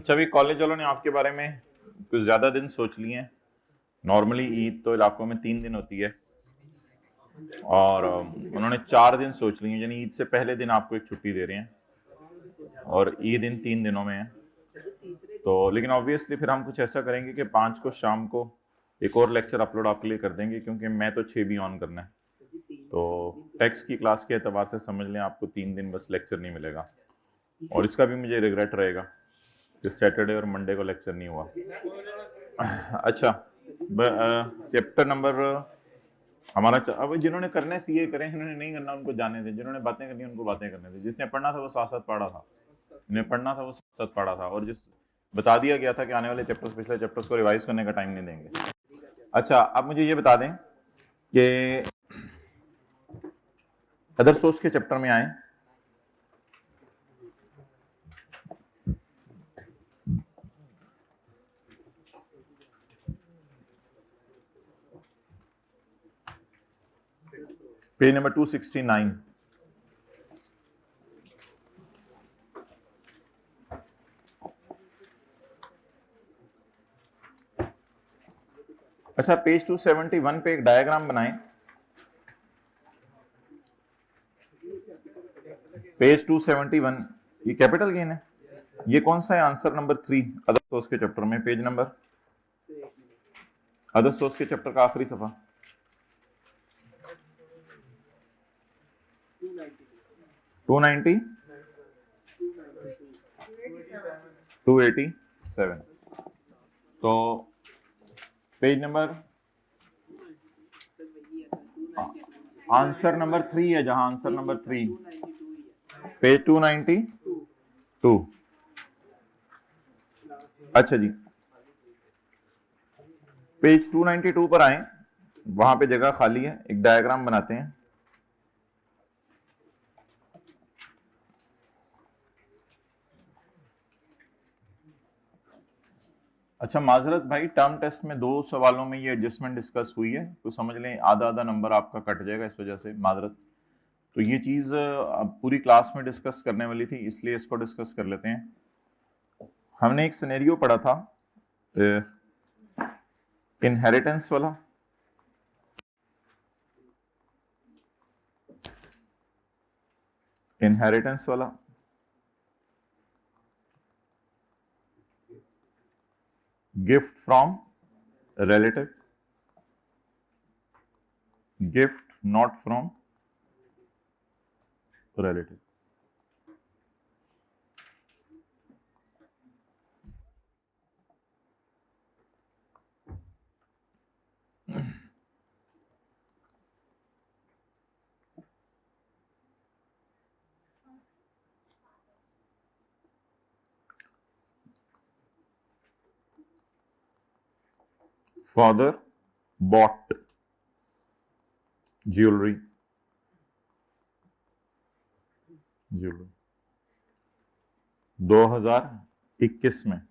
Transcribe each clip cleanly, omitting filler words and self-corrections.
अच्छा, अभी कॉलेज वालों ने आपके बारे में कुछ ज्यादा दिन सोच लिए हैं। नॉर्मली ईद तो इलाकों में 3 दिन होती है और उन्होंने 4 दिन सोच लिए हैं, यानी ईद से पहले दिन आपको एक छुट्टी दे रहे हैं और ईद इन 3 दिनों में है। तो लेकिन ऑब्वियसली फिर हम कुछ ऐसा करेंगे कि 5 को शाम को एक और लेक्चर अपलोड आपके लिए कर देंगे, क्योंकि मैं तो 6 भी ऑन करना है। तो टेक्स्ट की क्लास के एतबार से समझ लें आपको 3 दिन बस लेक्चर नहीं मिलेगा, और इसका भी मुझे रिग्रेट रहेगा कि सैटरडे और मंडे को लेक्चर नहीं हुआ। अच्छा, चैप्टर नंबर हमारा अब जिन्होंने करना है सीए करें, जिन्होंने नहीं करना उनको जाने दें, जिन्होंने बातें करनी उनको बातें करने दें। जिसने पढ़ना था वो साथ साथ पढ़ा था, जिन्हें पढ़ना था वो साथ साथ पढ़ा था, और जिस बता दिया गया था कि आने वाले चैप्टर्स पिछले चैप्टर्स को रिवाइज करने का टाइम नहीं देंगे। अच्छा, अब मुझे ये बता दें कि अदर सोर्स के चैप्टर में आए। Page number 269। अच्छा, पेज 271 पे एक डायग्राम बनाएं। पेज 271, ये कैपिटल गेन है। ये कौन सा है? आंसर नंबर 3 अदर सोर्स के चैप्टर में, पेज नंबर अदर सोर्स के चैप्टर का आखिरी सफा 290 287। तो पेज नंबर आंसर नंबर 3 है, जहां आंसर नंबर 3 पेज 292। अच्छा जी, पेज 292 पर आए, वहां पे जगह खाली है, एक डायग्राम बनाते हैं। अच्छा, माजरत भाई, टर्म टेस्ट में 2 सवालों में ये एडजस्टमेंट डिस्कस हुई है, तो समझ लें आधा आधा नंबर आपका कट जाएगा इस वजह से, माजरत। तो ये चीज अब पूरी क्लास में डिस्कस करने वाली थी, इसलिए इसको डिस्कस कर लेते हैं। हमने एक सिनेरियो पढ़ा था इनहेरिटेंस वाला। इनहेरिटेंस वाला gift from relative, gift not from relative. Father bought jewelry 2021 में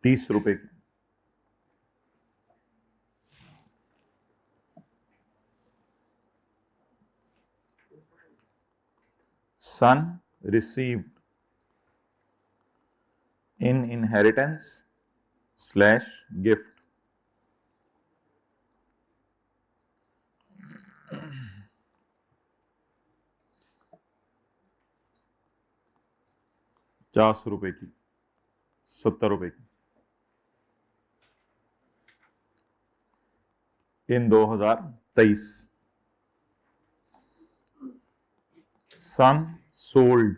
30 रुपए की। Son received in inheritance slash gift ₹50 की, ₹70 की इन 2023। सन सोल्ड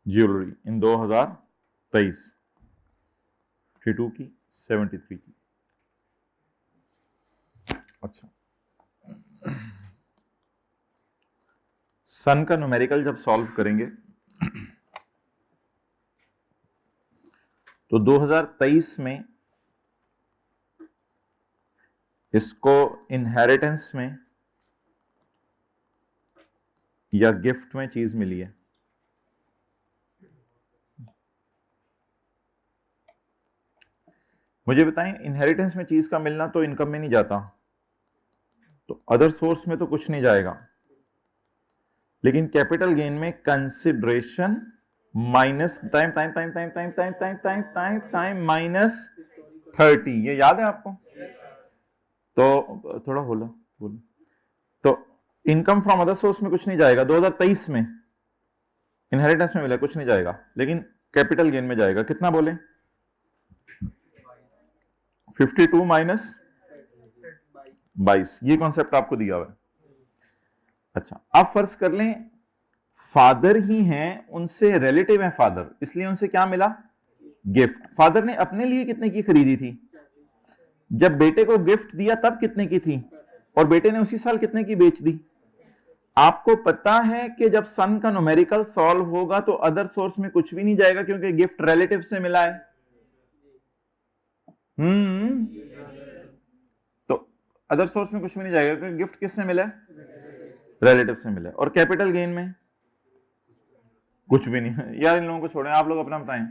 ज्वेलरी इन 2023 52 की, 73 की। अच्छा, सन का न्यूमेरिकल जब सॉल्व करेंगे तो 2023 में इसको इनहेरिटेंस में या गिफ्ट में चीज मिली है। मुझे बताएं, इनहेरिटेंस में चीज का मिलना तो इनकम में नहीं जाता, तो अदर सोर्स में तो कुछ नहीं जाएगा। लेकिन कैपिटल गेन में consideration minus time time time time time time time time time time minus 30, ये याद है आपको? तो थोड़ा बोलो बोलो। तो इनकम फ्रॉम अदर सोर्स में कुछ नहीं जाएगा, 2023 में इनहेरिटेंस में मिला कुछ नहीं जाएगा, लेकिन कैपिटल गेन में जाएगा। कितना बोले? 52 माइनस 22, ये कॉन्सेप्ट आपको दिया हुआ है। अच्छा, अब फर्ज कर लें फादर ही हैं, उनसे रिलेटिव है फादर, इसलिए उनसे क्या मिला? गिफ्ट। फादर ने अपने लिए कितने की खरीदी थी? जब बेटे को गिफ्ट दिया तब कितने की थी? और बेटे ने उसी साल कितने की बेच दी? आपको पता है कि जब सन का न्यूमेरिकल सॉल्व होगा तो अदर सोर्स में कुछ भी नहीं जाएगा, क्योंकि गिफ्ट रिलेटिव से मिला है। तो अदर सोर्स में कुछ भी नहीं जाएगा क्योंकि गिफ्ट किससे मिला है? रिलेटिव से मिला है। और कैपिटल गेन में कुछ भी नहीं है। यार इन लोगों को छोड़ें, आप लोग अपना बताएं।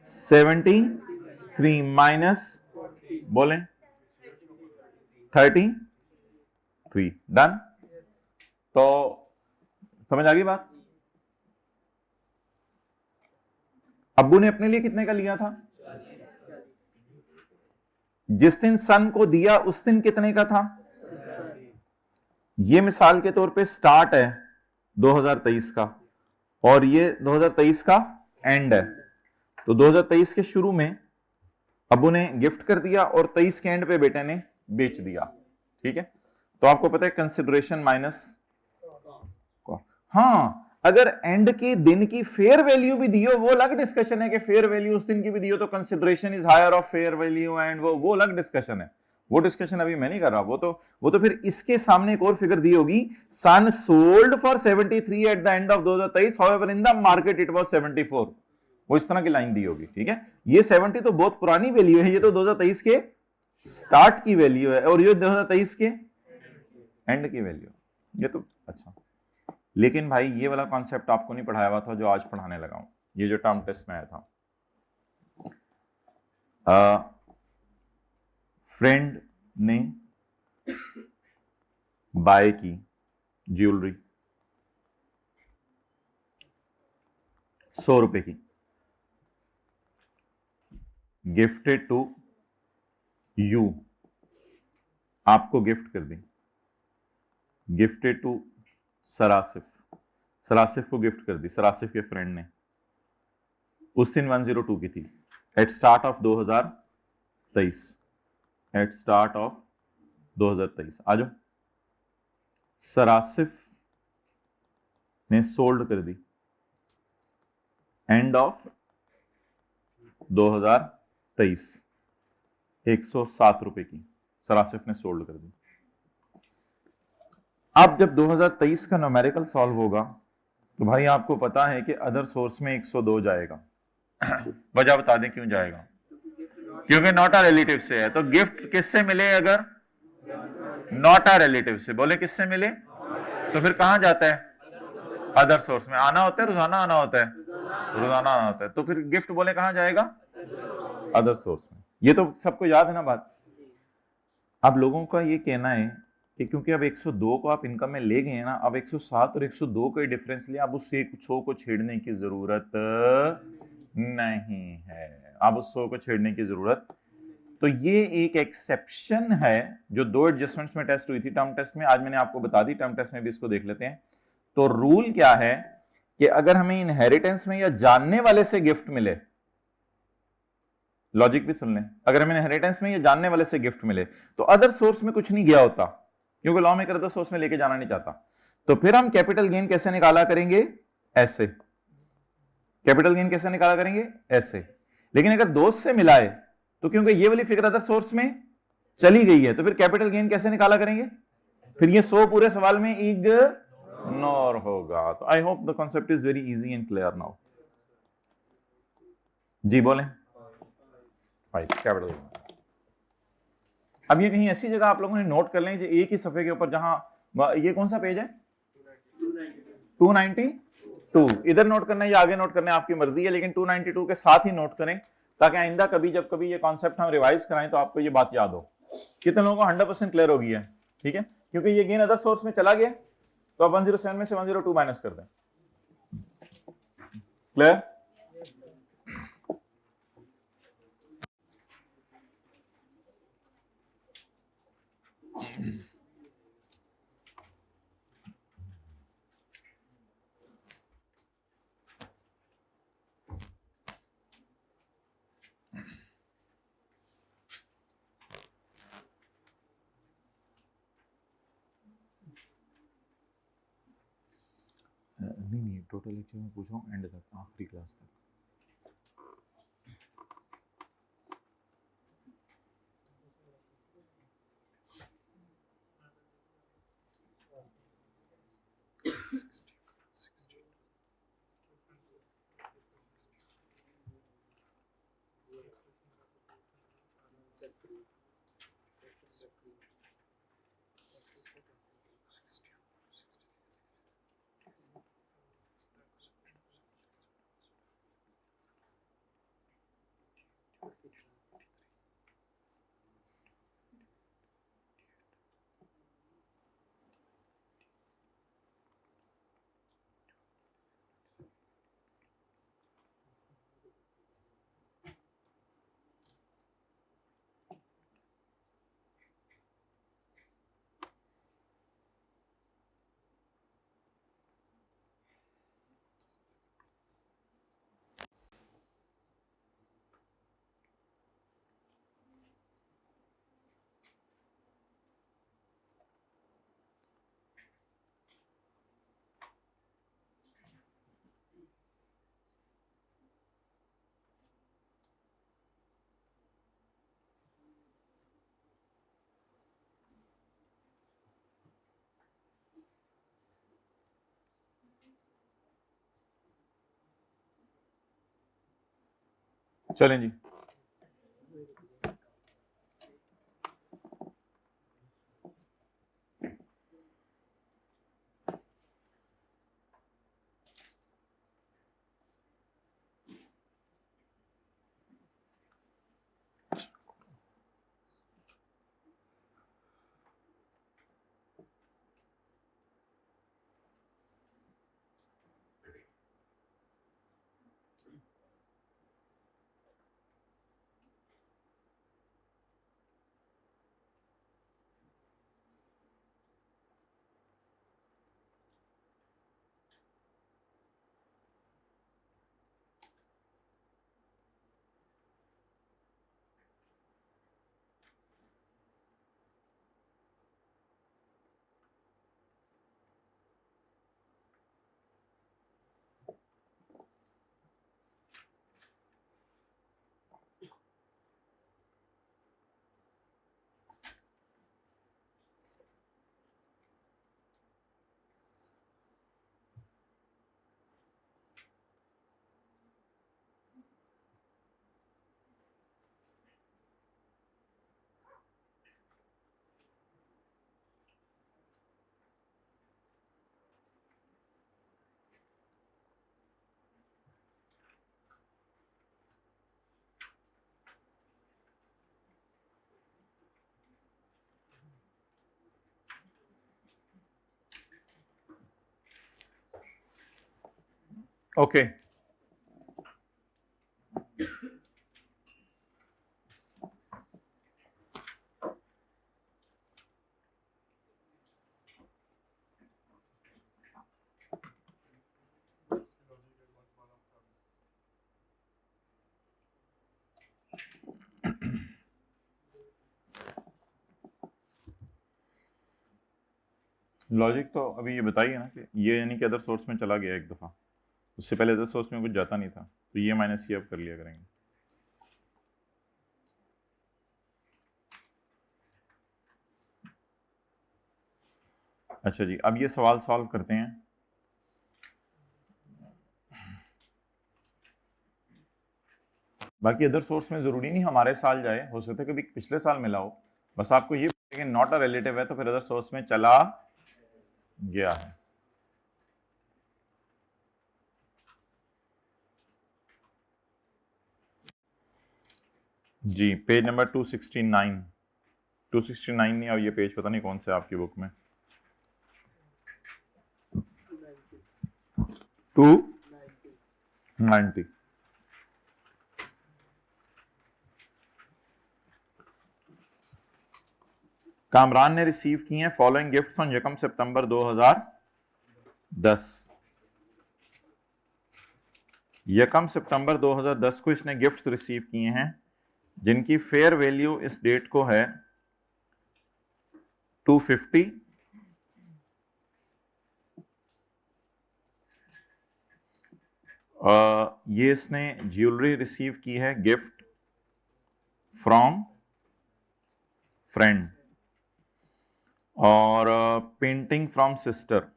73 माइनस बोलें 33, डन। तो समझ आ गई बात? अब्बू ने अपने लिए कितने का लिया था? जिस दिन सन को दिया उस दिन कितने का था? ये मिसाल के तौर पे स्टार्ट है 2023 का और ये 2023 का एंड है। तो 2023 के शुरू में अब्बू ने गिफ्ट कर दिया और 23 के एंड पे बेटे ने बेच दिया। ठीक है, तो आपको पता है कंसिडरेशन माइनस। हाँ, अगर एंड के दिन की फेयर वैल्यू भी दी हो वो अलग डिस्कशन है कि फेयर वैल्यू उस दिन की भी दी हो तो consideration is higher of fair value and वो अलग डिस्कशन है। वो डिस्कशन अभी मैं नहीं कर रहा। वो तो फिर इसके सामने एक और फिगर दी होगी, sun sold for 73 at the end of 2023, however in the market it was 74। वो इस तरह की लाइन दी होगी। ठीक है, ये 70 तो बहुत पुरानी वैल्यू है, ये तो 2023 के स्टार्ट की वैल्यू है और ये 2023 के एंड की वैल्यू। ये तो अच्छा, लेकिन भाई ये वाला कॉन्सेप्ट आपको नहीं पढ़ाया हुआ था जो आज पढ़ाने लगा हूं, ये जो टर्म टेस्ट में आया था। फ्रेंड ने बाय की ज्वेलरी 100 रुपए की, गिफ्टेड टू यू, आपको गिफ्ट कर दी, गिफ्टेड टू सरासिफ, सरासिफ को गिफ्ट कर दी, सरासिफ के फ्रेंड ने। उस दिन 102 की थी at start of 2023, at start of 2023। आ जाओ, सरासिफ ने सोल्ड कर दी एंड ऑफ 2023 107 रुपए की, सरासिफ ने सोल्ड कर दी। अब जब 2023 का न्यूमेरिकल सॉल्व होगा तो भाई आपको पता है कि अदर सोर्स में 102 जाएगा। वजह बता दें क्यों जाएगा? क्योंकि नॉट आ रिलेटिव से है। तो गिफ्ट किससे मिले? अगर नॉट आ रिलेटिव से, बोले किससे मिले? तो फिर कहां जाता है? अदर सोर्स में। आना होता है रोजाना, आना होता है रोजाना, आना होता है। तो फिर गिफ्ट बोले कहां जाएगा? अदर सोर्स में। ये तो सबको याद है ना बात। अब लोगों का ये कहना है कि क्योंकि अब 102 को आप इनकम में ले गए हैं ना, अब 107 और 102 का डिफरेंस लिया, अब उस 100 को छेड़ने की जरूरत नहीं है। अब उस 100 को छेड़ने की जरूरत, तो ये एक एक्सेप्शन है जो 2 एडजस्टमेंट्स में टेस्ट हुई थी टर्म टेस्ट में, आज मैंने आपको बता दी, टर्म टेस्ट में भी इसको देख लेते हैं। तो रूल क्या है कि अगर हमें इनहेरिटेंस में या जानने वाले से गिफ्ट मिले, लॉजिक भी सुन लें, अगर हमें इनहेरिटेंस में या जानने वाले से गिफ्ट मिले तो अदर सोर्स में कुछ नहीं गया होता, क्योंकि लॉ मेकर अदर सोर्स में लेके जाना नहीं चाहता। तो फिर हम कैपिटल गेन कैसे निकाला करेंगे? ऐसे। कैपिटल गेन कैसे निकाला करेंगे? ऐसे। लेकिन अगर दोस्त से मिला है तो क्योंकि ये वाली फिगर अदर सोर्स में चली गई है, तो फिर कैपिटल गेन कैसे निकाला करेंगे? फिर ये 100 पूरे सवाल में इग्नोर होगा। तो I hope the concept is very easy and clear now. जी बोलें। 5 कैपिटल गेन। अब ये कहीं ऐसी जगह आप लोगों ने नोट कर लें, एक ही सफे के ऊपर, जहां ये कौन सा पेज है? 292। इधर नोट करना है या आगे नोट करना है आपकी मर्जी है, लेकिन 292 के साथ ही नोट करें ताकि आइंदा कभी जब कभी ये कॉन्सेप्ट हम रिवाइज कराएं तो आपको ये बात याद हो। कितने लोगों को 100% क्लियर हो गई है? ठीक है, क्योंकि ये गेन अदर सोर्स में चला गया तो अब 107 में से 102 माइनस कर दें। क्लियर? नहीं, टोटल लेक्चर में पूछ रहा हूँ एंड तक, आखिरी क्लास तक। चलें जी। ओके लॉजिक तो अभी ये बताइए ना कि ये यानी कि अदर सोर्स में चला गया एक दफ़ा, उससे पहले अदर सोर्स में कुछ जाता नहीं था, तो ये माइनस ये अब कर लिया करेंगे। अच्छा जी, अब ये सवाल सॉल्व करते हैं। बाकी अदर सोर्स में ज़रूरी नहीं हमारे साल जाए, हो सकता है कभी पिछले साल मिला हो, बस आपको ये कि नॉट अ रिलेटिव है तो फिर अदर सोर्स में चला गया है। जी, पेज नंबर 269 269 नहीं, और ये पेज पता नहीं कौन से आपकी बुक में। 290। कामरान ने रिसीव किए हैं फॉलोइंग गिफ्ट्स ऑन यकम सितंबर 2010। यकम सितंबर 2010 को इसने गिफ्ट रिसीव किए हैं जिनकी फेयर वैल्यू इस डेट को है 250। ये इसने ज्वेलरी रिसीव की है गिफ्ट फ्रॉम फ्रेंड, और पेंटिंग फ्रॉम सिस्टर।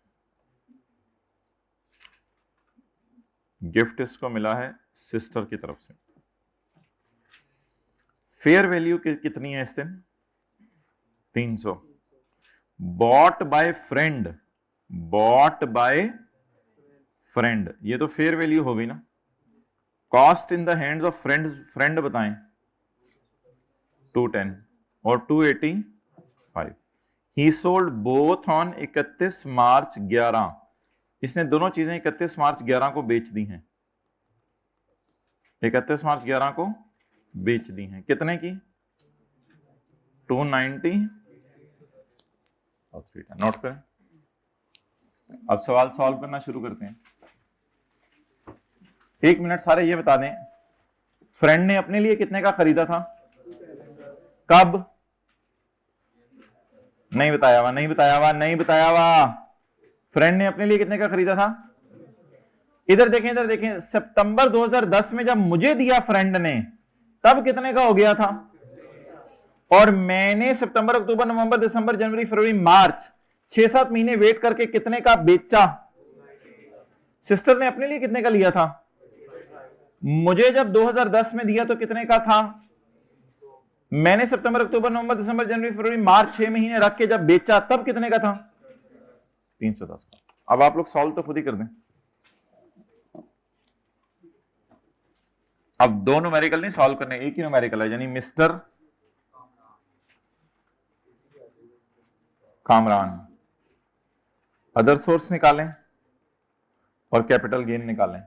गिफ्ट इसको मिला है सिस्टर की तरफ से। फेयर वैल्यू कितनी है इस दिन? 300। Bought by friend, bought by friend, ये तो फेयर वैल्यू हो गई ना। Cost in the hands of friend, friend बताएं 210 और 285। ही सोल्ड बोथ ऑन 31 मार्च 11। इसने दोनों चीजें 31 मार्च 11 को बेच दी हैं। 31 मार्च 11 को बेच दी हैं। कितने की? 290 और 310। नोट करें। अब सवाल सॉल्व करना शुरू करते हैं। 1 मिनट सारे ये बता दें, फ्रेंड ने अपने लिए कितने का खरीदा था? कब? नहीं बताया हुआ, नहीं बताया हुआ, नहीं बताया हुआ। फ्रेंड ने अपने लिए कितने का खरीदा था? इधर देखें, इधर देखें। सितंबर 2010 में जब मुझे दिया फ्रेंड ने, तब कितने का हो गया था? और मैंने सितंबर, अक्टूबर, नवंबर, दिसंबर, जनवरी, फरवरी, मार्च 6-7 महीने वेट करके कितने का बेचा? सिस्टर ने अपने लिए कितने का लिया था? मुझे जब 2010 में दिया तो कितने का था? मैंने सितंबर, अक्टूबर, नवंबर, दिसंबर, जनवरी, फरवरी, मार्च 6 महीने रख के जब बेचा तब कितने का था? 310 का। अब आप लोग सॉल्व तो खुद ही कर दें। अब दो न्यूमेरिकल नहीं सॉल्व करने, एक ही न्यूमेरिकल है, यानी मिस्टर कामरान। अदर सोर्स निकालें और कैपिटल गेन निकालें।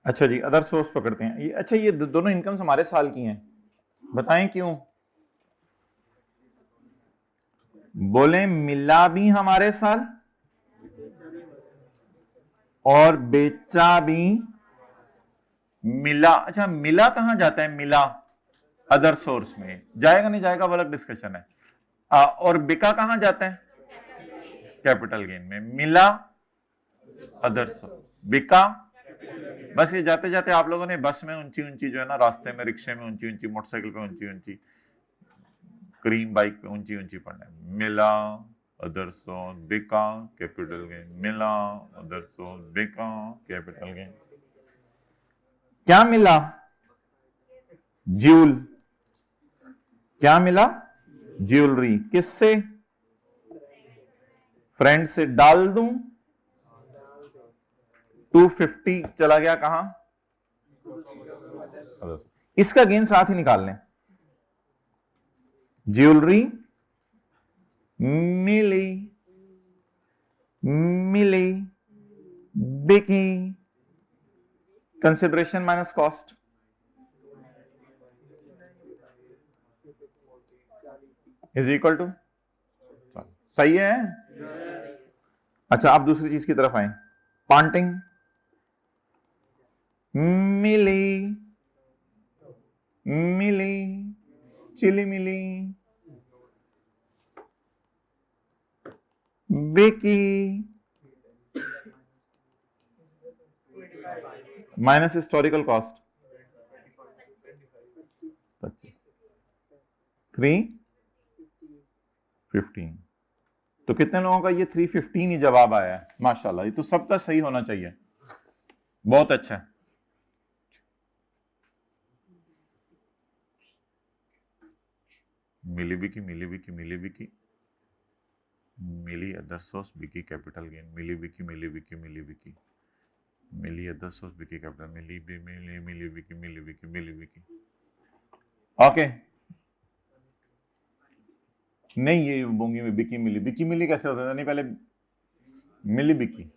अच्छा जी, अदर सोर्स पकड़ते हैं। ये अच्छा, ये दोनों इनकम्स हमारे साल की हैं, बताएं क्यों? बोले मिला भी हमारे साल और बेचा भी मिला। अच्छा, मिला कहां जाता है? मिला अदर सोर्स में जाएगा, नहीं जाएगा वो अलग डिस्कशन है। और बिका कहां जाता है? कैपिटल गेन में। मिला अदर सोर्स, बिका। बस ये जाते जाते आप लोगों ने बस में ऊंची ऊंची जो है ना, रास्ते में, रिक्शे में ऊंची ऊंची, मोटरसाइकिल पे ऊंची ऊंची, क्रीम बाइक पे ऊंची ऊंची पढ़ना है। मिला अदर सोर्स, बिका कैपिटल गेन, मिला अदर सोर्स, बिका कैपिटल गेन। क्या मिला? ज्यूल। क्या मिला? ज्वेलरी। किससे? फ्रेंड से। डाल दूं? 250 चला गया कहां? इसका गेन साथ ही निकाल लें। ज्वेलरी मिली, मिली, बिकी, consideration minus cost, is equal to, सही है। अच्छा आप दूसरी चीज की तरफ आए, पॉन्टिंग, मिली, मिली, चिली मिली, बिकी, माइनस हिस्टोरिकल कॉस्ट 315। तो कितने लोगों का ये 315 ही जवाब आया है? माशाल्लाह, ये तो सबका सही होना चाहिए, बहुत अच्छा है। मिली बिकी, मिली बिकी, मिली बिकी, मिली अदर सोर्स, बिकी कैपिटल गेन, मिली बिकी, मिली बिकी, मिली बिकी, मिली अदर सोर्स, बिकी कैपिटल, मिली बी, मिली, मिली बिकी, मिली बिकी, मिली बिकी। ओके नहीं, ये बोंगी में बिकी मिली, बिकी मिली कैसे होता है? नहीं पहले मिली बिकी,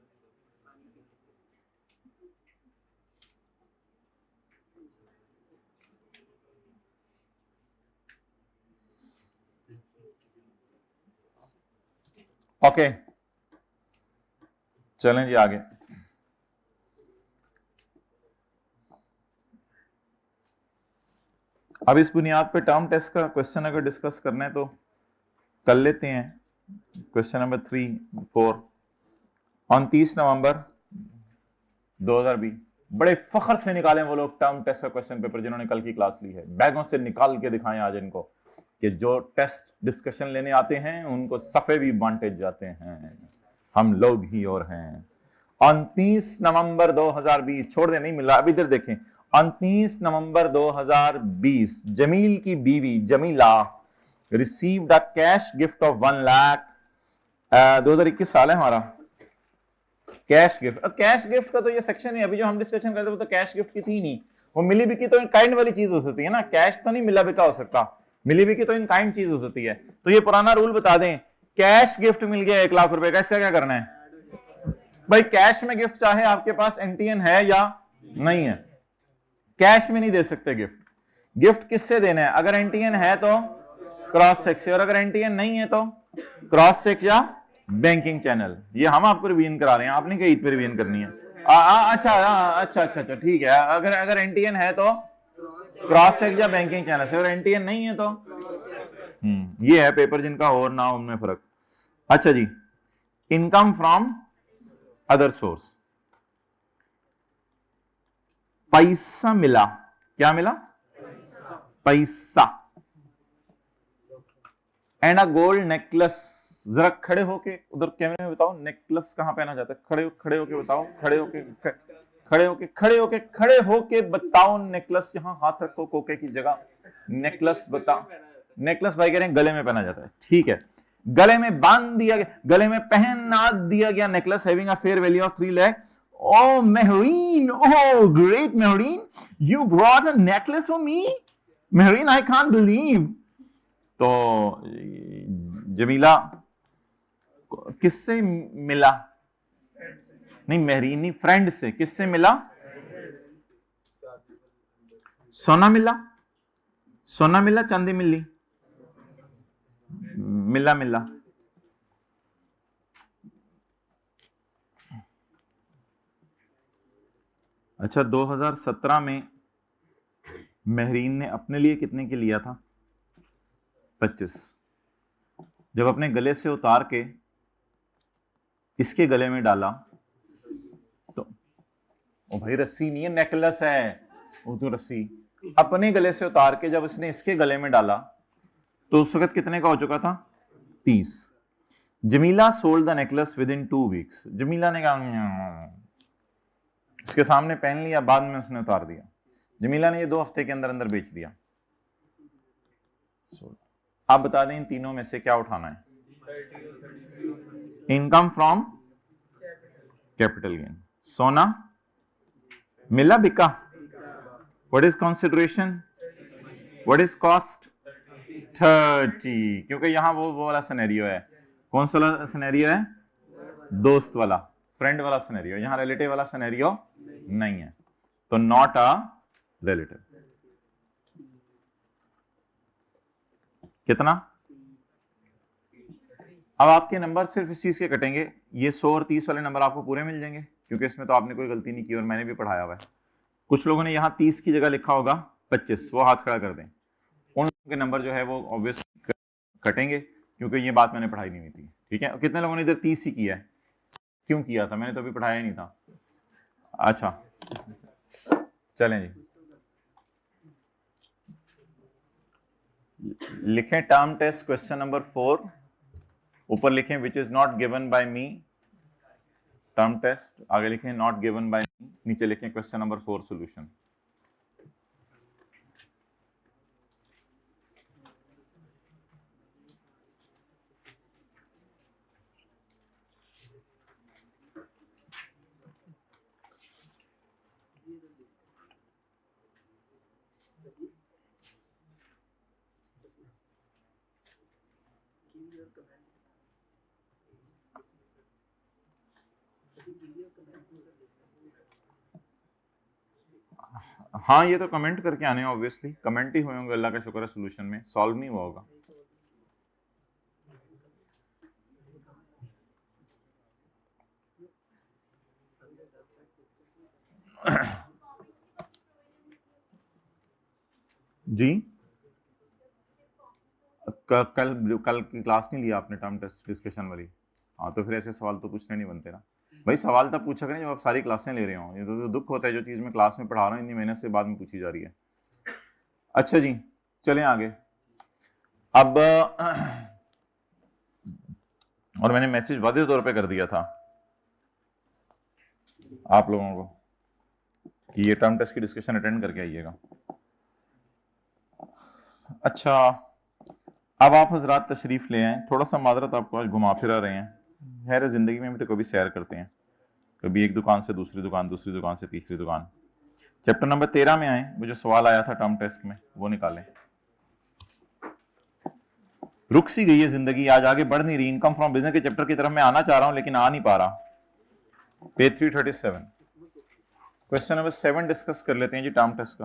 ओके चलें जी आगे। अब इस बुनियाद पे टर्म टेस्ट का क्वेश्चन अगर डिस्कस करना है तो कर लेते हैं। क्वेश्चन नंबर 3, 4, 29 नवंबर 2020, बड़े फख्र से निकालें वो लोग टर्म टेस्ट का क्वेश्चन पेपर जिन्होंने कल की क्लास ली है, बैगों से निकाल के दिखाएं आज इनको कि जो टेस्ट डिस्कशन लेने आते हैं उनको सफे भी बांटे जाते हैं, हम लोग ही और हैं। 29 नवंबर 2020, छोड़ दे नहीं मिला, अभी इधर देखें, 29 नवंबर 2020 जमील की बीवी Jamila received a cash gift of 1 lakh. 2021 साल है हमारा। कैश गिफ्ट, कैश गिफ्ट का तो ये सेक्शन है, अभी जो हम डिस्कशन करते हैं वो तो कैश गिफ्ट की थी नहीं, वो मिली बिकी तो इन काइंड वाली चीज हो सकती है ना, कैश तो नहीं मिला बिका हो सकता, मिली बिकी तो इन काइंड चीज हो सकती है। तो ये पुराना रूल बता दें, कैश गिफ्ट मिल गया 1 लाख रुपए का, इसका क्या करना है भाई? कैश में गिफ्ट चाहे आपके पास एनटीएन है या नहीं है, कैश में नहीं दे सकते गिफ्ट। गिफ्ट किससे देना है? अगर एनटीएन है तो क्रॉस चेक से, और अगर एनटीएन नहीं है तो क्रॉस चेक या बैंकिंग चैनल। ये हम आपको रिवीजन करा रहे हैं, आपने कहीं पे रिवीजन करनी है। अच्छा अच्छा अच्छा अच्छा ठीक है, अगर एनटीएन है तो क्रॉस चेक या बैंकिंग चैनल से, और एनटीएन नहीं है तो ये है पेपर जिनका हो और ना हो उनमें फर्क। अच्छा जी, इनकम फ्रॉम अदर सोर्स, पैसा मिला, क्या मिला? पैसा। एंड अ गोल्ड नेकलेस, जरा खड़े होके उधर कैमरे में बताओ नेकलेस कहां पहना जाता है? खड़े होके बताओ, खड़े होके बताओ नेकलेस, यहां हाथ रखो कोके की जगह, नेकलेस बताओ। नेकलेस भाई कह रहे हैं गले में पहना जाता है, ठीक है, गले में बांध दिया गया, गले में पहना दिया गया necklace having a fair value of 3 lakh. Oh, Mehreen, oh, great, Mehreen. You brought a necklace for me? Mehreen, I can't believe. तो जमीला किससे मिला? नहीं, मेहरीन नहीं, फ्रेंड से। किससे मिला? सोना मिला, सोना मिला, चांदी मिली, मिला मिला। अच्छा 2017 में मेहरीन ने अपने लिए कितने की लिया था? 25। जब अपने गले से उतार के इसके गले में डाला तो ओ भाई रस्सी नहीं है, नेकलेस है वो तो रस्सी। अपने गले से उतार के जब इसने इसके गले में डाला तो उस वक्त कितने का हो चुका था? 30। Jamila sold the necklace with in 2 weeks. Jamila ने कहा, उसके सामने पहन लिया, बाद में उसने उतार दिया। जमीला ने ये 2 हफ्ते के अंदर अंदर बेच दिया। आप बता दें इन तीनों में से क्या उठाना है? Income from capital gain. सोना मिला बिका, what is consideration, what is cost, 30, क्योंकि यहाँ वो वाला सिनेरियो है। कौन सा वाला सिनेरियो है? दोस्त वाला, फ्रेंड वाला सिनेरियो। यहाँ रिलेटिव वाला सिनेरियो नहीं है, तो नॉट अ रिलेटिव। कितना? अब आपके नंबर सिर्फ इस चीज के कटेंगे, ये 100 और 30 वाले नंबर आपको पूरे मिल जाएंगे, क्योंकि इसमें तो आपने कोई गलती नहीं की और मैंने भी पढ़ाया हुआ है। कुछ लोगों ने यहाँ 30 की जगह लिखा होगा 25, वो हाथ खड़ा कर दें। उन के नंबर जो है वो ऑब्वियस कटेंगे, क्योंकि ये बात मैंने पढ़ाई नहीं हुई थी। ठीक है, कितने लोगों ने इधर 30 ही किया है? क्यों किया था? मैंने तो अभी पढ़ाया ही नहीं था। अच्छा चलें जी, लिखें टर्म टेस्ट क्वेश्चन नंबर 4, ऊपर लिखें which is not given by me, term test, आगे लिखें नॉट गिवन बाय मी, नीचे लिखें क्वेश्चन नंबर 4 सॉल्यूशन। हाँ ये तो कमेंट करके आने हैं, ऑब्वियसली कमेंट ही हुए होंगे, अल्लाह का शुक्र है सॉल्यूशन में सॉल्व नहीं हुआ होगा। जी कल की क्लास नहीं लिया आपने टर्म टेस्ट डिस्कशन वाली? हाँ तो फिर ऐसे सवाल तो पूछने नहीं बनते ना भाई। सवाल तब पूछा करें जब आप सारी क्लासें ले रहे हो। ये तो दुख होता है जो चीज़ मैं क्लास में पढ़ा रहा हूँ इतनी मेहनत से बाद में पूछी जा रही है। अच्छा जी चलें आगे। अब और मैंने मैसेज वादे तौर पे कर दिया था आप लोगों को कि ये टर्म टेस्ट की डिस्कशन अटेंड करके आइएगा। अच्छा अब आप हजरात तशरीफ ले आए, थोड़ा सा माजरत आपको आज घुमा फिरा रहे हैं, खैर जिंदगी में भी तो कभी सैर करते हैं, कभी एक दुकान से दूसरी दुकान, दूसरी दुकान से तीसरी दुकान। चैप्टर नंबर 13 में आए, वो जो सवाल आया था टर्म टेस्ट में वो निकालें। रुक सी गई है जिंदगी, आज आगे बढ़ नहीं रही। इनकम फ्रॉम बिजनेस के चैप्टर की तरफ मैं आना चाह रहा हूं लेकिन आ नहीं पा रहा। पेज 337 क्वेश्चन नंबर 7 डिस्कस कर लेते हैं जी टर्म टेस्ट का।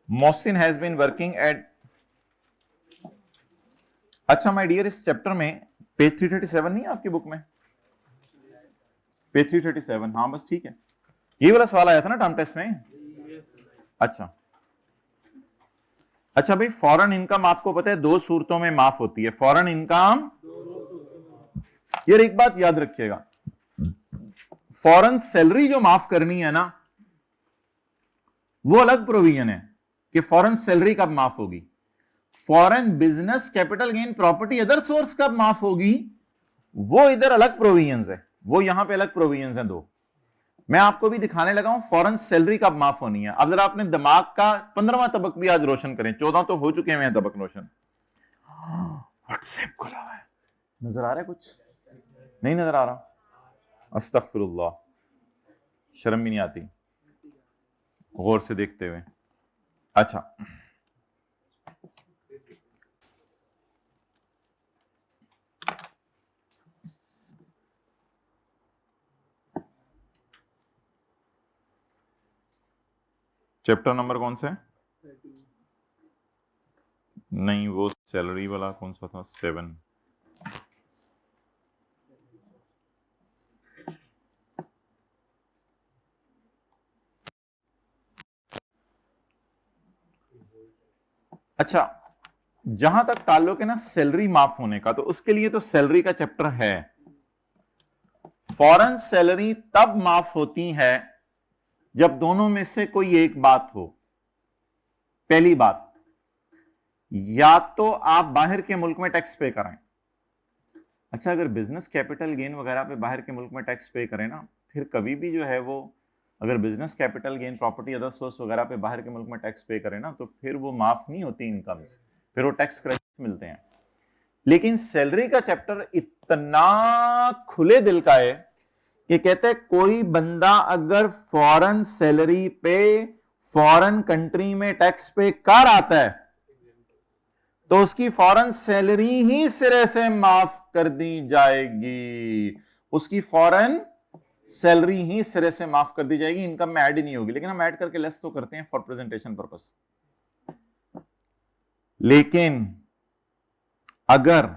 Mohsin has been working at, अच्छा माय डियर इस चैप्टर में पेज 337 नहीं है आपकी बुक में? पेज 337 हाँ बस ठीक है, ये वाला सवाल आया था ना टर्म टेस्ट में। अच्छा भाई फॉरेन इनकम आपको पता है 2 सूरतों में माफ होती है। फॉरेन इनकम, यार एक बात याद रखिएगा, फॉरेन सैलरी जो माफ करनी है ना वो अलग प्रोविजन है कि फॉरेन सैलरी कब माफ होगी। Foreign business capital gain property other source कब माफ होगी वो इधर अलग प्रोविजंस है, वो यहां पे अलग प्रोविजंस हैं 2। मैं आपको भी दिखाने लगा हूं फॉरेन सैलरी कब माफ होनी है। अब जरा अपने दिमाग का 15वां तबक भी आज रोशन करें, 14 तो हो चुके हैं तबक रोशन। व्हाट्सएप खुला हुआ है, नजर आ रहा है? कुछ नहीं नजर आ रहा? अस्तगफिरुल्लाह, शर्म भी नहीं आती गौर से देखते हुए। अच्छा चैप्टर नंबर कौन सा है? नहीं वो सैलरी वाला कौन सा था? 7। अच्छा जहां तक ताल्लुक है ना सैलरी माफ होने का, तो उसके लिए तो सैलरी का चैप्टर है। फॉरेन सैलरी तब माफ होती है जब दोनों में से कोई एक बात हो। पहली बात, या तो आप बाहर के मुल्क में टैक्स पे कराएं। अच्छा अगर बिजनेस कैपिटल गेन वगैरह पे बाहर के मुल्क में टैक्स पे करें ना, फिर कभी भी जो है वो, अगर business capital gain property other source वगैरह पे बाहर के मुल्क में टैक्स पे करें ना, तो फिर वो माफ नहीं होती इनकम से, फिर वो टैक्स क्रेडिट मिलते हैं। लेकिन सैलरी का चैप्टर इतना खुले दिल का है कि कहते हैं कोई बंदा अगर फॉरेन सैलरी पे फॉरेन कंट्री में टैक्स पे कर आता है तो उसकी फॉरेन सैलरी ही सिरे से माफ कर दी जाएगी, उसकी फॉरेन सैलरी ही सिरे से माफ कर दी जाएगी, इनकम में ऐड ही नहीं होगी। लेकिन हम ऐड करके लेस तो करते हैं फॉर प्रेजेंटेशन पर्पस। लेकिन अगर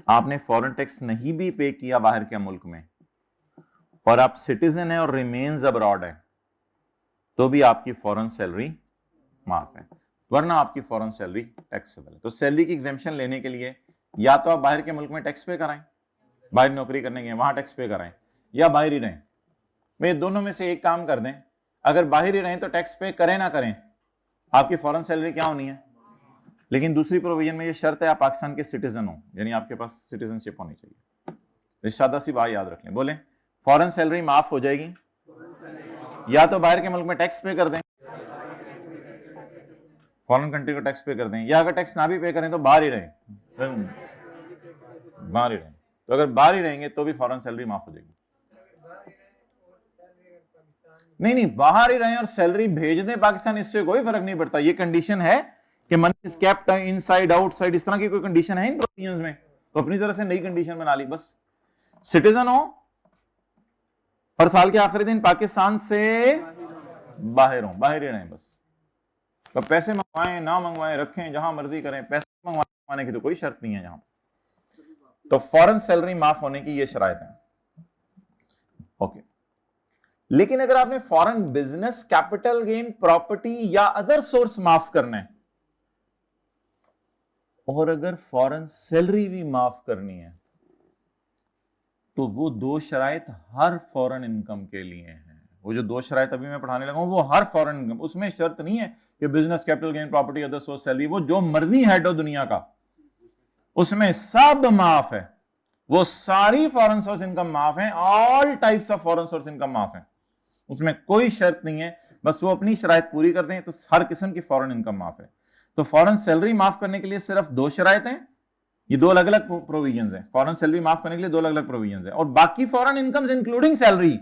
आपने फॉरेन टैक्स नहीं भी पे किया बाहर के मुल्क में और आप सिटीजन है और रिमेन्स अब्रॉड है तो भी आपकी फॉरेन सैलरी माफ है, वरना आपकी फॉरेन सैलरी टैक्सेबल है। तो सैलरी की एग्जेम्पशन लेने के लिए या तो आप बाहर के मुल्क में टैक्स पे कराएं, बाहर नौकरी करने के वहां टैक्स पे कराएं, या बाहर ही रहें। वे दोनों में से एक काम कर दें। अगर बाहर ही रहें तो टैक्स पे करें ना करें, आपकी फॉरेन सैलरी क्या होनी है। लेकिन दूसरी प्रोविजन में ये शर्त है आप पाकिस्तान के सिटीजन हो, यानी आपके पास सिटीजनशिप होनी चाहिए। इरशादा सी बात याद रख लें। बोले फॉरेन सैलरी माफ हो जाएगी या तो बाहर के मुल्क में टैक्स पे कर दें, फॉरेन कंट्री को टैक्स पे कर दें, या अगर टैक्स ना भी पे करें तो बाहर ही रहें, बाहर ही रहें। तो अगर बाहर ही रहेंगे तो भी फॉरेन सैलरी माफ हो जाएगी। नहीं, बाहर ही रहें और सैलरी भेज दें पाकिस्तान, इससे कोई फर्क नहीं पड़ता। ये कंडीशन है कि money is kept inside outside, इस तरह की कोई कंडीशन है इन प्रोविजंस में, तो अपनी तरह से नई कंडीशन बना ली। बस सिटीजन हो और साल के आखिरी दिन पाकिस्तान से बाहर हो, बाहर ही रहें बस। तो पैसे मंगवाएं ना मंगवाएं, रखें जहां मर्जी करें, पैसे मंगवाने की तो कोई शर्त नहीं है यहां। तो फॉरेन सैलरी माफ होने की ये शराइत है। ओके, लेकिन अगर आपने foreign business, capital gain, property या अदर सोर्स माफ करना है और अगर फॉरेन सैलरी भी माफ करनी है तो वो दो शराइत हर फॉरेन इनकम के लिए हैं। वो जो दो शराइत अभी मैं पढ़ाने लगा हूं वो हर फॉरेन इनकम, उसमें शर्त नहीं है कि business, capital gain, property, other source, salary, वो जो मर्जी हेड हो दुनिया का उसमें सब माफ है। वो सारी फॉरेन सोर्स इनकम माफ है, all types of foreign source income माफ है, उसमें कोई शर्त नहीं है। बस वो अपनी शराइत पूरी कर दें तो हर किस्म की फॉरेन इनकम माफ है। तो फॉरेन सैलरी माफ करने के लिए सिर्फ दो शराइत हैं, ये दो अलग अलग प्रोविजंस हैं। फॉरेन सैलरी माफ करने के लिए दो अलग अलग प्रोविजंस हैं, और बाकी फॉरेन इनकम्स इंक्लूडिंग सैलरी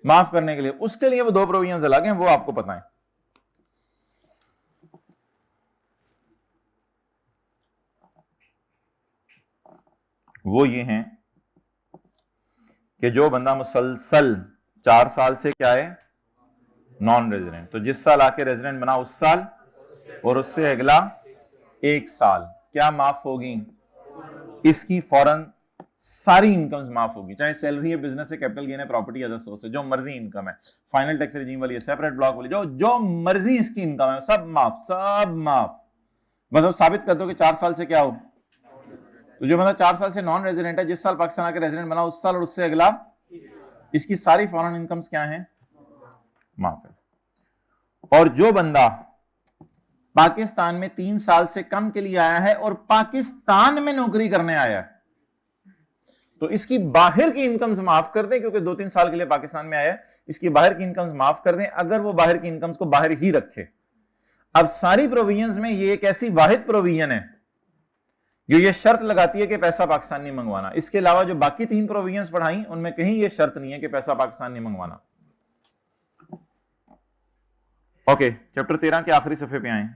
माफ करने के लिए उसके लिए वो दो प्रोविजंस अलग हैं, वो आपको पता है। वो ये हैं कि जो बंदा मुसलसल 4 साल से क्या है, नॉन रेजिडेंट, तो जिस साल आके रेजिडेंट बना उस साल और उससे अगला 1 साल क्या माफ होगी, इसकी फौरन सारी इनकम्स माफ होगी, चाहे सैलरी है, बिजनेस है, कैपिटल गेन है, प्रॉपर्टी, अदर सोर्स है, जो मर्जी इनकम है, फाइनल टैक्स रेजिम वाली है, सेपरेट ब्लॉक वाली, जो मर्जी इसकी इनकम है, सब माफ, सब माफ। बस अब साबित कर दो कि 4 साल से क्या हो। तो जो बंदा 4 साल से नॉन रेजिडेंट है, जिस साल पाकिस्तान आके रेजिडेंट बना उस साल और उससे अगला, इसकी सारी फॉरेन इनकम्स क्या है, माफ है। और जो बंदा पाकिस्तान में 3 साल से कम के लिए आया है और पाकिस्तान में नौकरी करने आया है, तो इसकी बाहर की इनकम्स माफ कर दें, क्योंकि 2-3 साल के लिए पाकिस्तान में आया है, इसकी बाहर की इनकम्स माफ कर दें अगर वो बाहर की इनकम्स को बाहर ही रखे। अब सारी प्रोविजंस में ये एक ऐसी वाहिद प्रोविजन है जो ये शर्त लगाती है कि पैसा पाकिस्तान नहीं मंगवाना। इसके अलावा जो बाकी 3 प्रोविजंस पढ़ाई उनमें कहीं ये शर्त नहीं है कि पैसा पाकिस्तान नहीं मंगवाना। ओके, चैप्टर 13 के आखिरी सफे पे आए।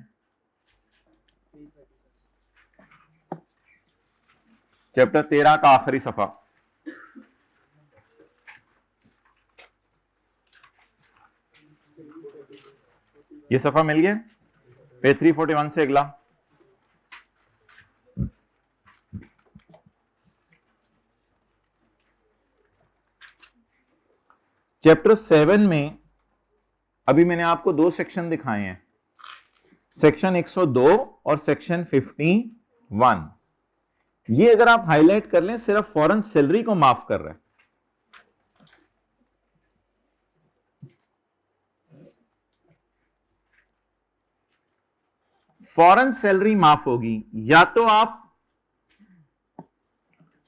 चैप्टर 13 का आखिरी सफा, ये सफा मिल गया, पेज 341 से अगला। चैप्टर 7 में अभी मैंने आपको 2 सेक्शन दिखाए हैं, सेक्शन 102 और सेक्शन 51। ये अगर आप हाईलाइट कर लें, सिर्फ फॉरेन सैलरी को माफ कर रहा है। फॉरेन सैलरी माफ होगी या तो आप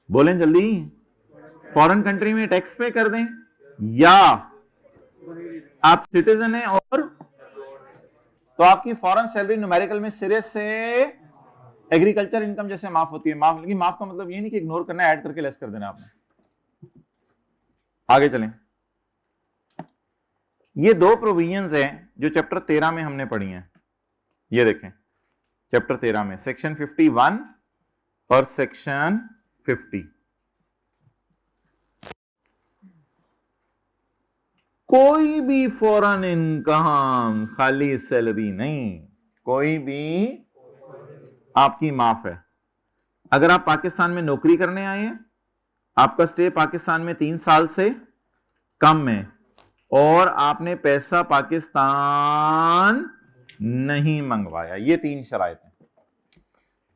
बोलें जल्दी, फॉरेन कंट्री में टैक्स पे कर दें, या आप सिटीजन हैं और तो आपकी फॉरेन सैलरी न्यूमेरिकल में सिरे से एग्रीकल्चर इनकम जैसे माफ होती है। माफ, लेकिन माफ का मतलब ये नहीं कि इग्नोर करना है, ऐड करके लेस कर देना आपने। आगे चलें। ये दो प्रोविजंस हैं जो चैप्टर 13 में हमने पढ़ी हैं। ये देखें चैप्टर 13 में सेक्शन 51 और सेक्शन 50। कोई भी फॉरेन इनकम खाली सैलरी नहीं, कोई भी आपकी माफ है। अगर आप पाकिस्तान में नौकरी करने आए हैं, आपका स्टे पाकिस्तान में 3 साल से कम है और आपने पैसा पाकिस्तान नहीं मंगवाया, ये 3 शराइत हैं,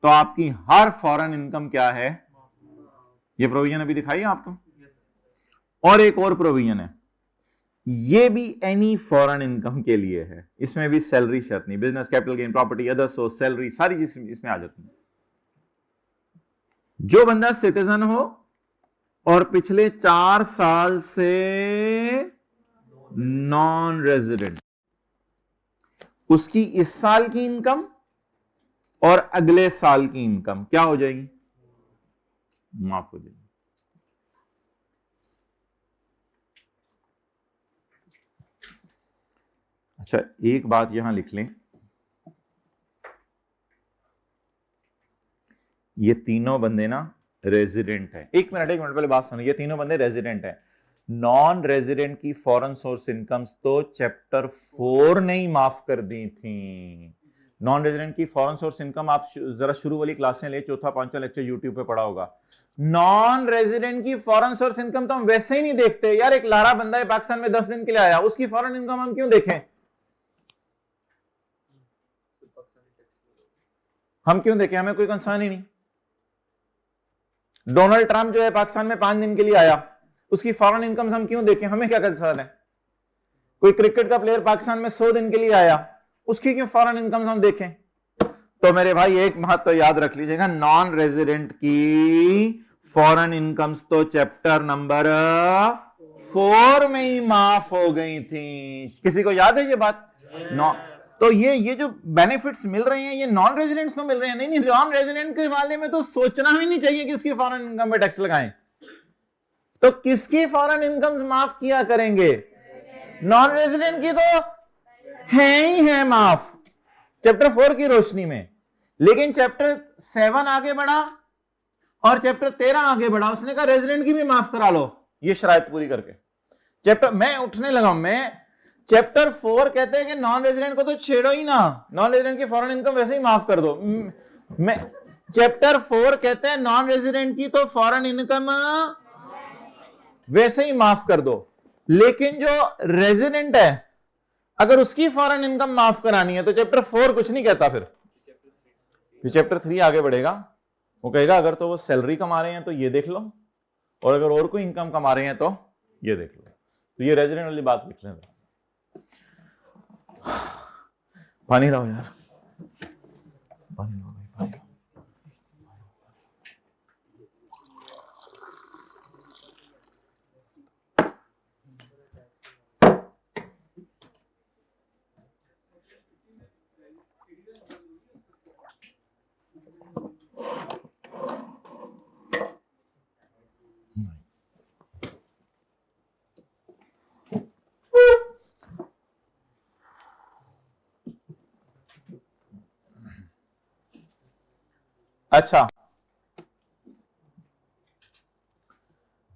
तो आपकी हर फॉरेन इनकम क्या है? ये प्रोविजन अभी दिखाई है आपको। और एक और प्रोविजन है, ये भी एनी फॉरेन इनकम के लिए है, इसमें भी सैलरी शर्त नहीं, business, capital gain, property, other source, salary, सारी चीज इसमें आ जाती है। जो बंदा सिटीजन हो और पिछले 4 साल से नॉन रेजिडेंट, उसकी इस साल की इनकम और अगले साल की इनकम क्या हो जाएगी? माफ हो जाएगी। अच्छा, एक बात यहां लिख लें, ये तीनों बंदे ना रेजिडेंट है। एक मिनट पहले बात सुनो, ये तीनों बंदे रेजिडेंट है। नॉन रेजिडेंट की फॉरेन सोर्स इनकम्स तो चैप्टर 4 ने ही माफ कर दी थी। नॉन रेजिडेंट की फॉरेन सोर्स इनकम आप जरा शुरू वाली क्लासें ले, चौथा 5वां लेक्चर यूट्यूब पे पढ़ा होगा। नॉन रेजिडेंट की फॉरेन सोर्स इनकम तो हम वैसे ही नहीं देखते यार। एक लारा बंदा है पाकिस्तान में 10 दिन के लिए आया, उसकी फॉरेन इनकम हम क्यों देखें? हम क्यों देखें? हमें कोई कंसर्न ही नहीं। डोनाल्ड ट्रंप जो है पाकिस्तान में 5 दिन के लिए आया, उसकी फॉरेन इनकम हम क्यों देखें? हमें क्या कंसर्न है? कोई क्रिकेट का प्लेयर पाकिस्तान में 100 दिन के लिए आया, उसकी क्यों फॉरेन इनकम हम देखें? तो मेरे भाई एक बात तो याद रख लीजिएगा, नॉन रेजिडेंट की फॉरेन इनकम्स तो चैप्टर नंबर 4 में ही माफ हो गई थी। किसी को याद है ये बात? तो ये जो बेनिफिट्स मिल रहे हैं ये नॉन रेजिडेंट्स को मिल रहे हैं। नहीं, नॉन रेजिडेंट के वाले में तो सोचना भी नहीं चाहिए कि उसकी फॉरेन इनकम पे टैक्स लगाएं। तो किसकी फॉरेन इनकम माफ किया करेंगे? नॉन रेजिडेंट की तो है ही है माफ चैप्टर 4 की रोशनी में। लेकिन चैप्टर 7 आगे बढ़ा और चैप्टर 13 आगे बढ़ा, उसने कहा रेजिडेंट की भी माफ करा लो ये शराइत पूरी करके। चैप्टर मैं उठने लगा, मैं चैप्टर 4 कहते हैं कि नॉन रेजिडेंट को तो छेड़ो ही ना, नॉन रेजिडेंट की फॉरेन इनकम वैसे ही माफ कर दो। मैं चैप्टर 4 कहते हैं नॉन रेजिडेंट की तो फॉरेन इनकम वैसे ही माफ कर दो, लेकिन जो रेजिडेंट है अगर उसकी फॉरेन इनकम माफ करानी है तो चैप्टर 4 कुछ नहीं कहता। फिर चैप्टर 3 आगे बढ़ेगा, वो कहेगा अगर तो वो सैलरी कमा रहे हैं तो ये देख लो, और अगर और कोई इनकम कमा रहे हैं तो ये देख लो। तो ये रेजिडेंट वाली बात लिख लें। पानी लाओ यार, पानी लाओ भाई, पानी लाओ। अच्छा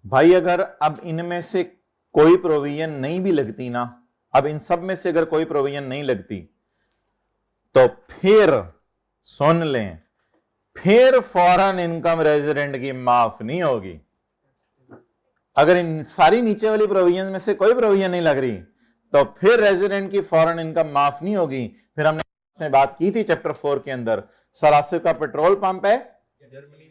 भाई, अगर अब इनमें से कोई प्रोविजन नहीं भी लगती ना, अब इन सब में से अगर कोई प्रोविजन नहीं लगती तो फिर सुन लें, फिर फॉरेन इनकम रेजिडेंट की माफ नहीं होगी। अगर इन सारी नीचे वाली प्रोविजन में से कोई प्रोविजन नहीं लग रही तो फिर रेजिडेंट की फॉरेन इनकम माफ नहीं होगी। फिर हमने बात की थी चैप्टर 4 के अंदर, सरासिफ का पेट्रोल पंप है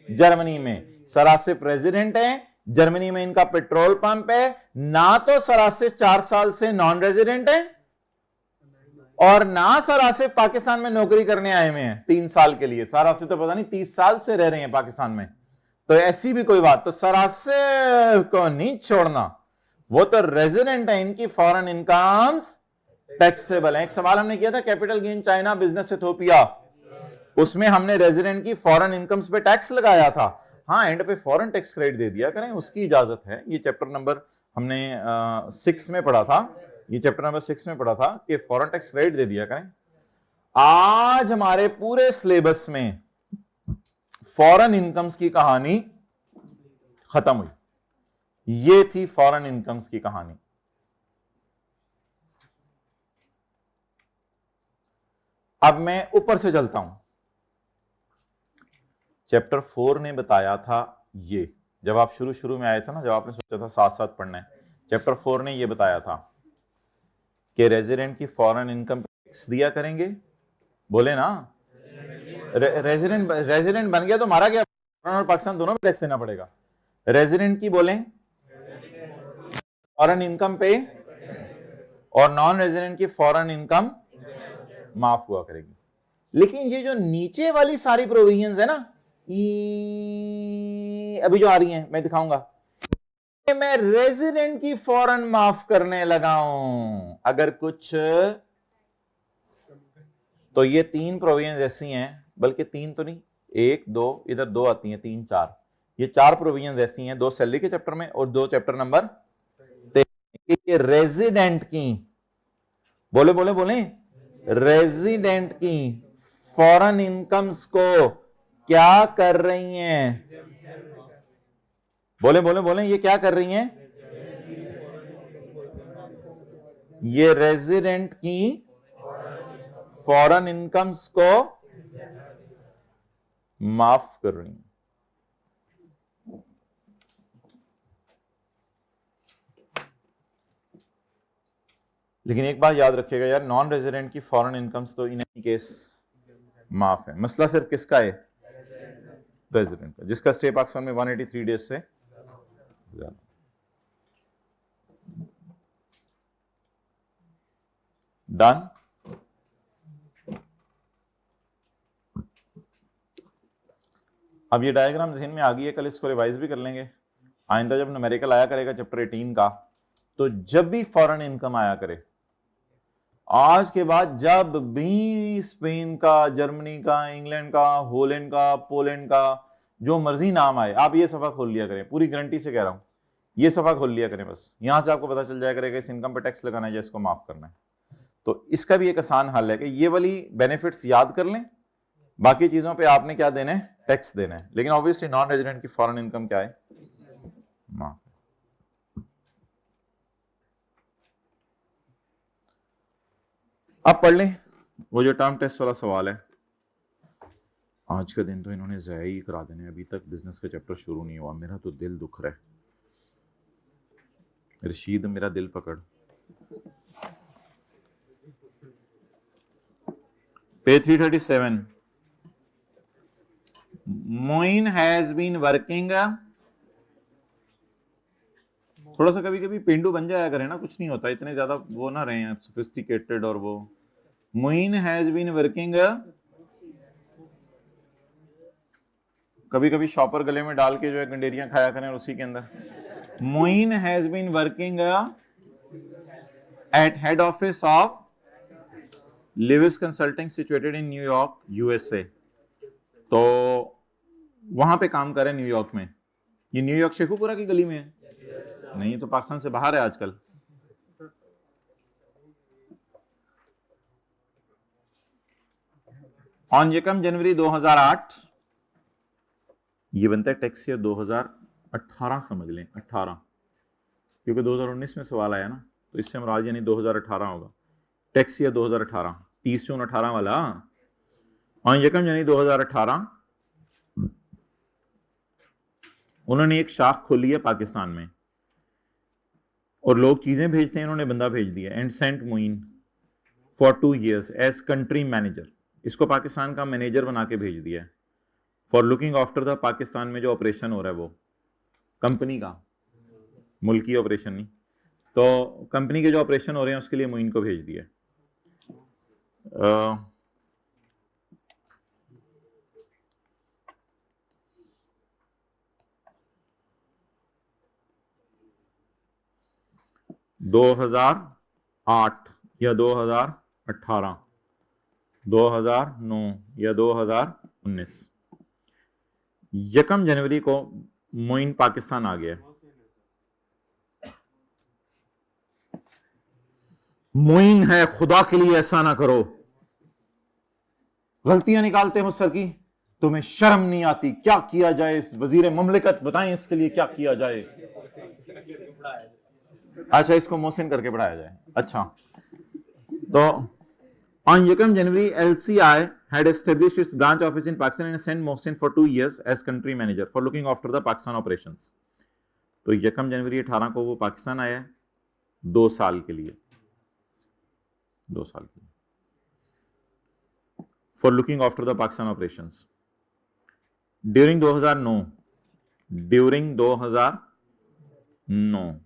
जर्मनी में, सरासिफ रेजिडेंट है जर्मनी में, इनका पेट्रोल पंप है ना, तो सरासिफ 4 साल से नॉन रेजिडेंट है और ना सरासिफ पाकिस्तान में नौकरी करने आए हुए हैं 3 साल के लिए। सरासिफ तो पता नहीं 30 साल से रह रहे हैं पाकिस्तान में। तो ऐसी भी कोई बात, तो सरासिफ को नहीं छोड़ना, वो तो रेजिडेंट है, इनकी फॉरेन इनकम्स टैक्सेबल है। एक सवाल हमने किया था capital gain China business Ethiopia, उसमें हमने रेजिडेंट की फॉरेन इनकम्स पे टैक्स लगाया था। हाँ, एंड पे फॉरेन टैक्स क्रेडिट दे दिया करें, उसकी इजाजत है। ये चैप्टर नंबर हमने 6 में पढ़ा था, ये चैप्टर नंबर 6 में पढ़ा था कि फॉरेन टैक्स क्रेडिट दे दिया करें। आज हमारे पूरे सिलेबस में फॉरेन इनकम्स की कहानी खत्म हुई। ये थी फॉरेन इनकम्स की कहानी। अब मैं ऊपर से चलता हूं। चैप्टर 4 ने बताया था ये, जब आप शुरू में आए थे ना, जब आपने सोचा था साथ साथ पढ़ना है, चैप्टर 4 ने ये बताया था कि रेजिडेंट की फॉरेन इनकम टैक्स दिया करेंगे। बोले ना, रेजिडेंट बन गया तो हमारा क्या, फॉरेन और पाकिस्तान दोनों में टैक्स देना पड़ेगा। रेजिडेंट की बोलें फॉरेन इनकम पे, और नॉन रेजिडेंट की फॉरेन इनकम माफ हुआ करेगी। लेकिन ये जो नीचे वाली सारी प्रोविजंस है ना, अभी जो आ रही हैं मैं दिखाऊंगा, मैं रेजिडेंट की फॉरेन माफ करने लगा हूं अगर कुछ, तो ये 3 प्रोविजंस ऐसी हैं, बल्कि 3 तो नहीं, 1 2 इधर 2 आती हैं, 3 4, ये 4 प्रोविजंस ऐसी हैं, 2 सैलरी के चैप्टर में और 2 चैप्टर नंबर 3। रेजिडेंट की, बोले बोले बोले, रेजिडेंट की फॉरेन इनकम्स को क्या कर रही हैं? बोले बोले बोले, ये क्या कर रही हैं? ये रेजिडेंट की फॉरेन इनकम्स को माफ कर रही हैं। लेकिन एक बात याद रखिएगा यार, नॉन रेजिडेंट की फॉरेन इनकम्स तो इन एनी केस माफ है। मसला सिर्फ किसका है? रेजिडेंट का, जिसका स्टे पाकिस्तान में 183 डेज से ज्यादा। डन। अब ये डायग्राम ज़हन में आ गई है, कल इसको रिवाइज भी कर लेंगे। आइंदा जब न्यूमेरिकल आया करेगा चैप्टर 18 का, तो जब भी फॉरेन इनकम आया करे, आज के बाद जब भी स्पेन का, जर्मनी का, इंग्लैंड का, होलैंड का, पोलैंड का, जो मर्जी नाम आए, आप ये सफा खोल लिया करें, पूरी गारंटी से कह रहा हूं, ये सफा खोल लिया करें, बस यहां से आपको पता चल जाया करेगा इस इनकम पे टैक्स लगाना है या इसको माफ करना है। तो इसका भी एक आसान हल है कि ये वाली बेनिफिट्स याद कर लें, बाकी चीजों पे आपने क्या देना है? टैक्स देना है। लेकिन ऑब्वियसली नॉन रेजिडेंट की फॉरेन इनकम क्या है? माफ। अब पढ़ लें वो जो टर्म टेस्ट वाला सवाल है। आज का दिन तो इन्होंने ज़ाया ही करा देने, अभी तक बिजनेस का चैप्टर शुरू नहीं हुआ, मेरा तो दिल दुख रहा है। रशीद मेरा दिल पकड़। Page 337, Moin has been working, थोड़ा सा कभी कभी पेंडू बन जाया करें ना, कुछ नहीं होता, इतने ज्यादा वो ना रहे हैं सोफिस्टिकेटेड। और वो मोइन हैज बीन वर्किंग, कभी कभी शॉपर गले में डाल के जो है गंडेरियां खाया करें उसी के अंदर। Moin has been working at head office of Lewis consulting situated in New York USA. तो वहां पे काम कर रहे हैं न्यूयॉर्क में। ये न्यूयॉर्क शेखुपुरा की गली में है? नहीं, तो पाकिस्तान से बाहर है आजकल। ऑन यकम जनवरी 2008, ये बनता है टैक्स ईयर 2018 समझ लें, 18, क्योंकि 2019 में सवाल आया ना, तो इससे मुराद यानी 2018 होगा। टैक्स ईयर 2018, 30 जून 18 वाला। ऑन यकम जनवरी 2018 उन्होंने एक शाख खोली है पाकिस्तान में, और लोग चीजें भेजते हैं, उन्होंने बंदा भेज दिया, and sent Moin for 2 years as country manager. इसको पाकिस्तान का मैनेजर बना के भेज दिया है for looking after the Pakistan में जो ऑपरेशन हो रहा है वो कंपनी का, मुल्की ऑपरेशन नहीं, तो कंपनी के जो ऑपरेशन हो रहे हैं उसके लिए मोइन को भेज दिया। 2008 या 2018, 2009 या 2019, यकम जनवरी को मोइन पाकिस्तान आ गया। मोइन है, खुदा के लिए ऐसा ना करो। गलतियां निकालते हैं मुझसे की, तुम्हें शर्म नहीं आती? क्या किया जाए? इस वजीर ममलिकत बताएं इसके लिए क्या किया जाए। अच्छा, इसको मोहसिन करके पढ़ाया जाए। अच्छा, तो on Yekam January, LCI had established its branch office in Pakistan and sent Mohsin for 2 years as country manager for looking after the Pakistan operations. तो यकम जनवरी 18 को वो पाकिस्तान आया 2 साल के लिए, 2 साल के लिए, for looking after the Pakistan operations. During 2009,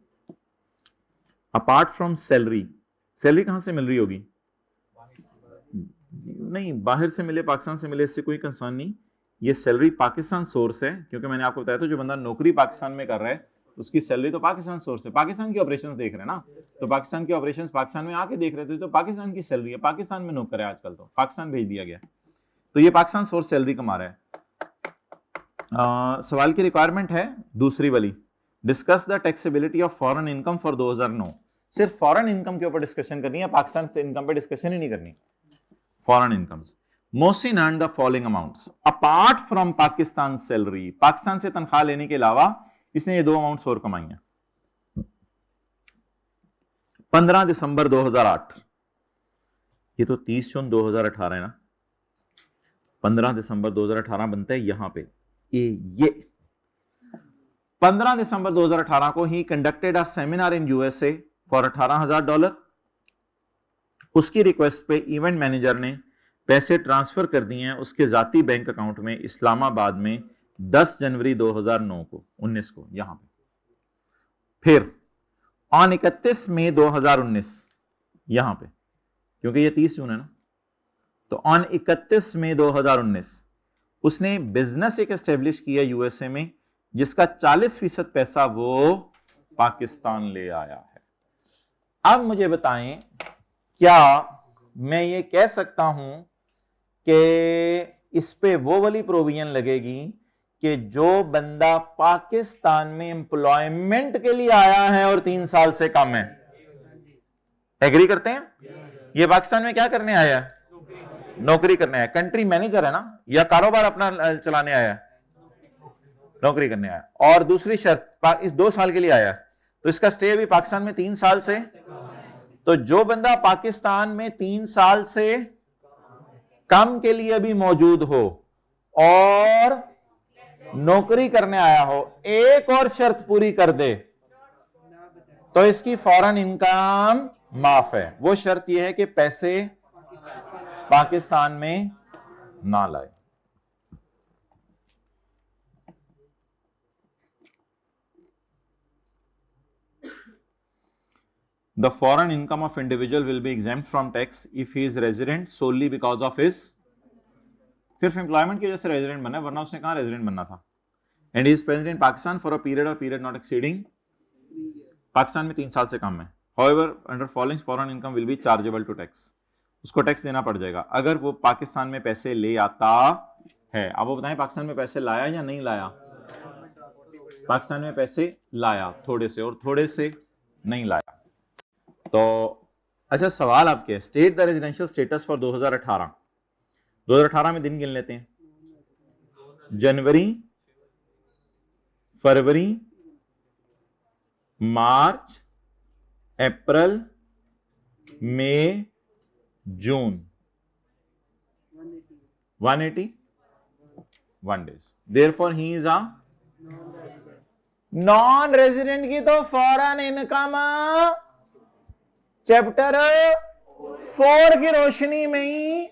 apart from salary कहां से मिल रही होगी? नहीं, बाहर से मिले, पाकिस्तान से मिले, इससे कोई कंसर्न नहीं। ये सैलरी पाकिस्तान सोर्स है, क्योंकि मैंने आपको बताया था जो बंदा नौकरी पाकिस्तान में कर रहा है उसकी सैलरी तो पाकिस्तान सोर्स है। पाकिस्तान की ऑपरेशंस देख रहे हैं ना, तो पाकिस्तान की ऑपरेशंस पाकिस्तान में आके देख रहे थे, तो पाकिस्तान की सैलरी है, पाकिस्तान में नौकर है, आजकल तो पाकिस्तान भेज दिया गया, तो ये पाकिस्तान सोर्स सैलरी कमा रहा है। सवाल की रिक्वायरमेंट है दूसरी वाली, discuss the taxability of foreign income for 2009। सिर्फ फॉरेन इनकम के ऊपर डिस्कशन करनी है, पाकिस्तान से इनकम पे डिस्कशन ही नहीं करनी। Foreign incomes, Mohsin earned the following amounts apart from Pakistan salary. Pakistan से तनख्वाह लेने के अलावा इसने ये 2 अमाउंट्स और कमाई हैं। 15 दिसंबर 2008, ये तो 30 जून 2018 है ना, 15 दिसंबर 2018 बनता है यहां पे, ये 15 दिसंबर 2018 को ही conducted a seminar in USA for $18,000। उसकी रिक्वेस्ट पे इवेंट मैनेजर ने पैसे ट्रांसफर कर दिए हैं उसके जाती बैंक अकाउंट में इस्लामाबाद में 10 जनवरी 2009 को 19 को यहां पे। फिर ऑन 31 मई 2019 यहां पे, क्योंकि ये 30 जून है ना, तो ऑन 31 मई 2019 उसने बिजनेस एक एस्टेब्लिश किया यूएसए में, जिसका 40% पैसा वो पाकिस्तान ले आया है। अब मुझे बताएं, क्या मैं ये कह सकता हूं कि इस पे वो वाली प्रोविजन लगेगी कि जो बंदा पाकिस्तान में एम्प्लॉयमेंट के लिए आया है और 3 साल से कम है, एग्री करते हैं? ये पाकिस्तान में क्या करने आया है? नौकरी करने आया। कंट्री मैनेजर है ना, या कारोबार अपना चलाने आया? नौकरी करने आया। और दूसरी शर्त, इस 2 साल के लिए आया, तो इसका स्टे भी पाकिस्तान में 3 साल से। तो जो बंदा पाकिस्तान में 3 साल से कम के लिए भी मौजूद हो और नौकरी करने आया हो, एक और शर्त पूरी कर दे तो इसकी फॉरेन इनकम माफ है। वो शर्त यह है कि पैसे पाकिस्तान में ना लाए। The foreign income of individual will be exempt from tax if he is resident solely because of his, सिर्फ एम्प्लॉयमेंट की वजह से रेजिडेंट बना, वरना उसने कहां रेजिडेंट बनना था। And he is present in Pakistan for a period not exceeding, Pakistan में 3 साल से कम है। However, under following foreign income will be chargeable to tax, उसको टैक्स देना पड़ जाएगा अगर वो पाकिस्तान में पैसे ले आता है। अब वो बताएं पाकिस्तान में पैसे लाया या नहीं लाया? पाकिस्तान में पैसे लाया, थोड़े से, और थोड़े से नहीं लाया। तो अच्छा, सवाल आपके, state the residential status for 2018 में दिन गिन लेते हैं। जनवरी, फरवरी, मार्च, अप्रैल, मई, जून, 181 days। Therefore he is a non resident की तो फॉरेन इनकम चैप्टर 4 की रोशनी में ही,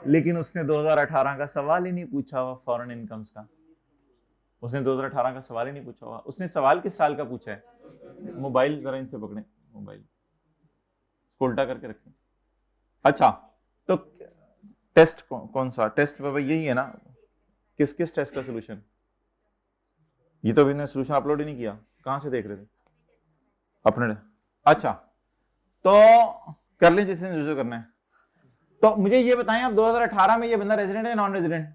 लेकिन उसने 2018 का सवाल ही नहीं पूछा हुआ फॉरेन इनकम्स का। उसने 2018 का सवाल ही नहीं पूछा हुआ। उसने सवाल किस साल का पूछा है? मोबाइल जरा इनसे पकड़े, मोबाइल उल्टा करके रखें। अच्छा, तो टेस्ट कौन सा टेस्ट बाबा? यही है ना। किस किस टेस्ट का सोल्यूशन? ये तो अभी ने सोल्यूशन अपलोड ही नहीं किया, कहां से देख रहे थे? अपने। अच्छा, तो कर ले जिसने जो करना है। तो मुझे ये बताएं, अब 2018 में ये बंदा रेजिडेंट है non resident?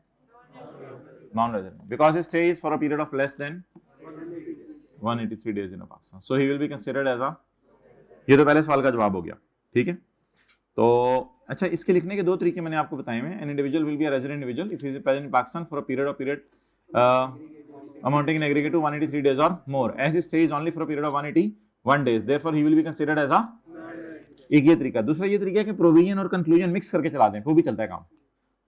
Non resident, because his stay is for a period of less than 183 days in Pakistan, so he will be considered as a, ये तो पहले सवाल का जवाब हो गया। ठीक है। तो अच्छा, इसके लिखने के दो तरीके मैंने आपको बताए हैं। An individual will be a resident individual if he is present in Pakistan for a period amounting in aggregate to 183 days or more, as his stay is only for a period of 181 days, therefore he will be considered as a, एक ये तरीका। दूसरा ये तरीका है कि provision और conclusion mix करके चला दें, वो भी चलता है काम।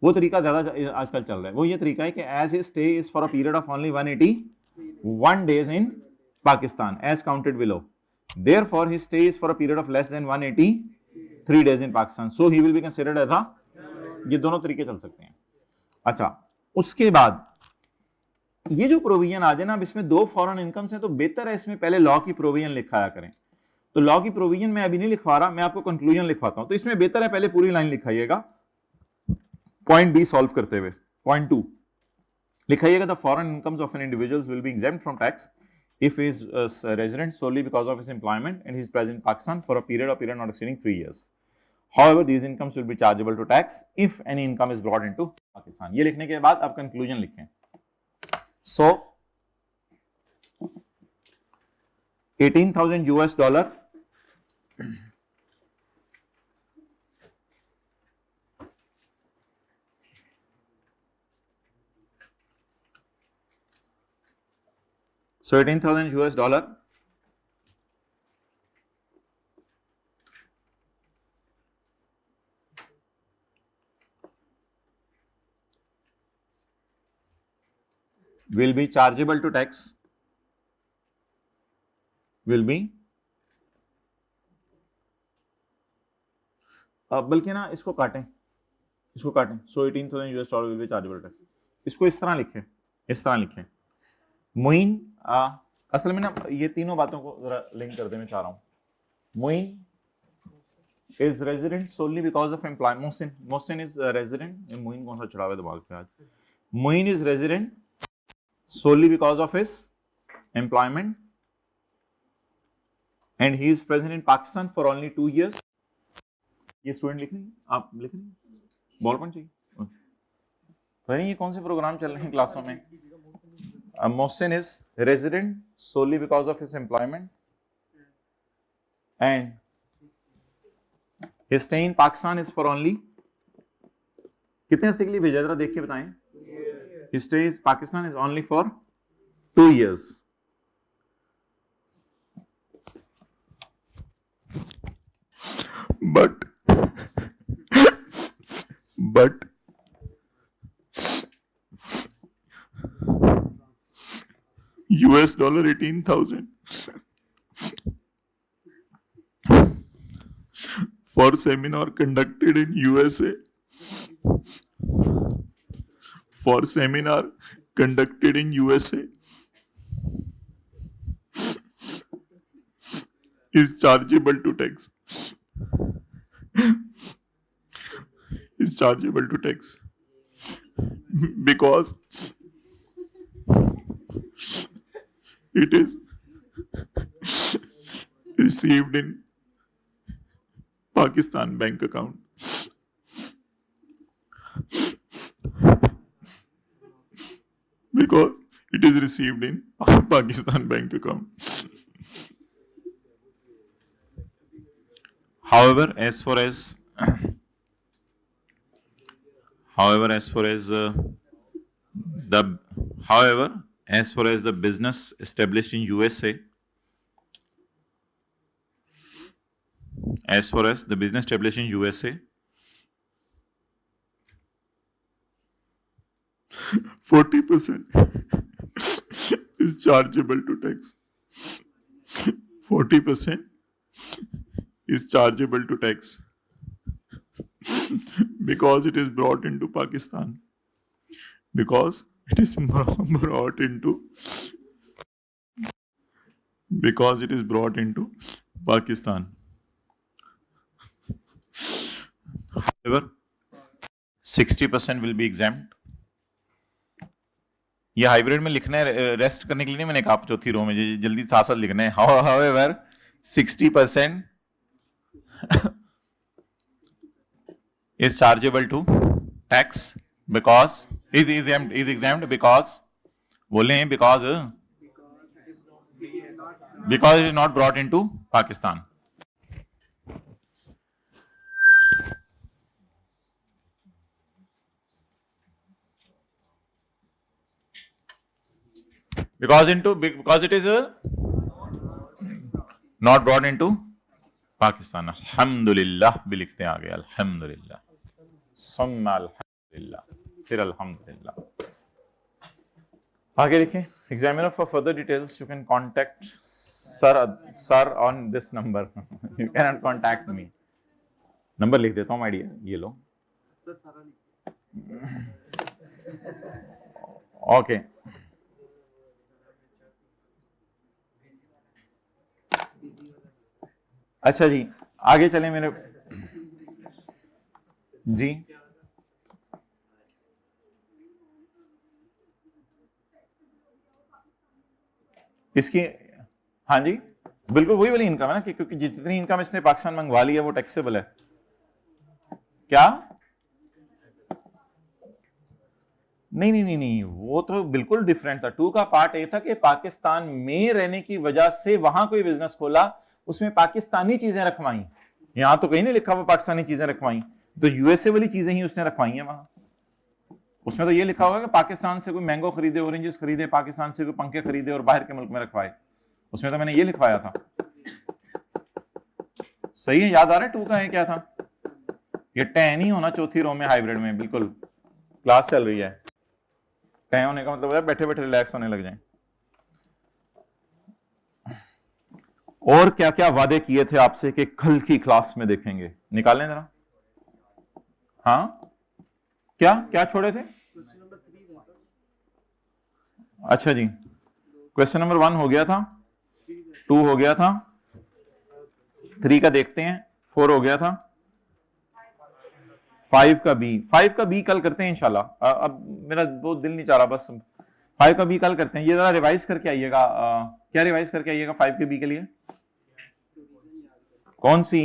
वो तरीका ज्यादा आजकल चल रहा है। वो ये तरीका है कि as his stay is for a period of only 181 days in Pakistan as counted below, therefore his stay is for a period of less than 183 days in Pakistan, so he will be considered as a, ये दोनों तरीके चल सकते हैं। अच्छा, उसके बाद ये जो प्रोविजन आ जाए ना, अब इसमें दो फॉरेन इनकम्स हैं, तो बेहतर है इसमें पहले लॉ की प्रोविजन लिखाया करें। तो लॉ की प्रोविजन मैं अभी नहीं लिखवा रहा, मैं आपको कंक्लूजन लिखवाता हूं। तो इसमें बेहतर है पहले पूरी लाइन लिखाइएगा, पॉइंट बी सॉल्व करते हुए। पॉइंट 2 लिखाइएगा, the foreign incomes of an individuals will be exempt from tax if he is a resident solely because of his employment and he is present in Pakistan for a period not exceeding 3 years. However, these incomes will be chargeable to tax if any income is brought into Pakistan. ये लिखने के बाद आप conclusion लिखें। So, $18,000 So $18,000 will be chargeable to tax, will be, बल्कि ना इसको काटें, इसको काटें। So $18,000 will be chargeable to tax, इसको इस तरह लिखें, इस तरह लिखें। मोइन, असल में ना ये तीनों बातों को जरा लिंक कर दे, मैं चाह रहा हूं। Moin is resident solely because of employment. Mohsin is resident, Moin कौन सा चढ़ा हुआ है दिमाग पे आज। Moin is resident solely because of his employment and he is present in Pakistan for only 2 years. ये स्टूडेंट लिख रही, आप लिख रही, बॉल पॉइंट चाहिए। भाई ये कौन से प्रोग्राम चल रहे हैं क्लासों में। Mohsin is resident solely because of his employment and his stay in Pakistan is for only, कितने अर्से के लिए भेजा, जरा देख के बताएं। His stay in Pakistan is only for 2 years. But $18,000 for seminar conducted in USA, for seminar conducted in USA is chargeable to tax, is chargeable to tax because it is received in Pakistan bank account. Because it is received in Pakistan bank account. However, as far as the business established in USA, as far as the business established in USA, 40% is chargeable to tax. 40% is chargeable to tax because it is brought into Pakistan. Because it is brought into Pakistan. However, 60% will be exempt. ये hybrid में लिखना है, rest करने के लिए नहीं, मैंने कहा चौथी रो में जल्दी साथ साथ लिखना है। However, 60% is chargeable to tax because is exempt because बोले हैं because it is not brought into Pakistan. because it is not brought into Pakistan. अल्हम्दुलिल्लाह भी लिखते हैं आगे, अल्हम्दुलिल्लाह, सुम्मा अल्हम्दुलिल्लाह, फिर अल्हम्दुलिल्लाह। आगे लिखें, examiner for further details you can contact sir on this number, you can not contact me. Number लिख देता हूँ आइडिया, ये लो। ओके अच्छा जी, आगे चले मेरे जी। इसकी हाँ जी, बिल्कुल वही वाली इनकम है ना, क्योंकि जितनी इनकम इसने पाकिस्तान मंगवा ली है वो टैक्सेबल है। क्या? नहीं नहीं नहीं नहीं, वो तो बिल्कुल डिफरेंट था। 2 का पार्ट ए था कि पाकिस्तान में रहने की वजह से वहां कोई बिजनेस खोला, उसमें पाकिस्तानी चीजें रखवाई। यहां तो कहीं नहीं लिखा हुआ पाकिस्तानी चीजें रखवाई, तो यूएसए वाली चीजें ही उसने रखवाई है वहां। उसमें तो ये लिखा होगा कि पाकिस्तान से कोई मैंगो खरीदे, ऑरेंजेस खरीदे, पाकिस्तान से कोई पंखे खरीदे और बाहर के मुल्क में रखवाए। उसमें तो मैंने ये लिखवाया था। सही है, याद आ रहा है 2 का है क्या था? ये 10 ही होना चौथी रो में हाइब्रिड में। बिल्कुल क्लास चल रही है, 10 होने का मतलब है बैठे बैठे रिलैक्स होने लग जाए। और क्या क्या वादे किए थे आपसे कि कल की क्लास में देखेंगे, निकालें जरा। हाँ, क्या क्या छोड़े थे? अच्छा जी, क्वेश्चन नंबर 1 हो गया था, 2 हो गया था, 3 का देखते हैं, 4 हो गया था, 5 का बी कल करते हैं इंशाल्लाह। अब मेरा बहुत दिल नहीं चाह रहा, बस 5 का बी कल करते हैं। ये जरा रिवाइज करके आइएगा। क्या रिवाइज करके आइएगा 5 के बी के लिए? कौन सी?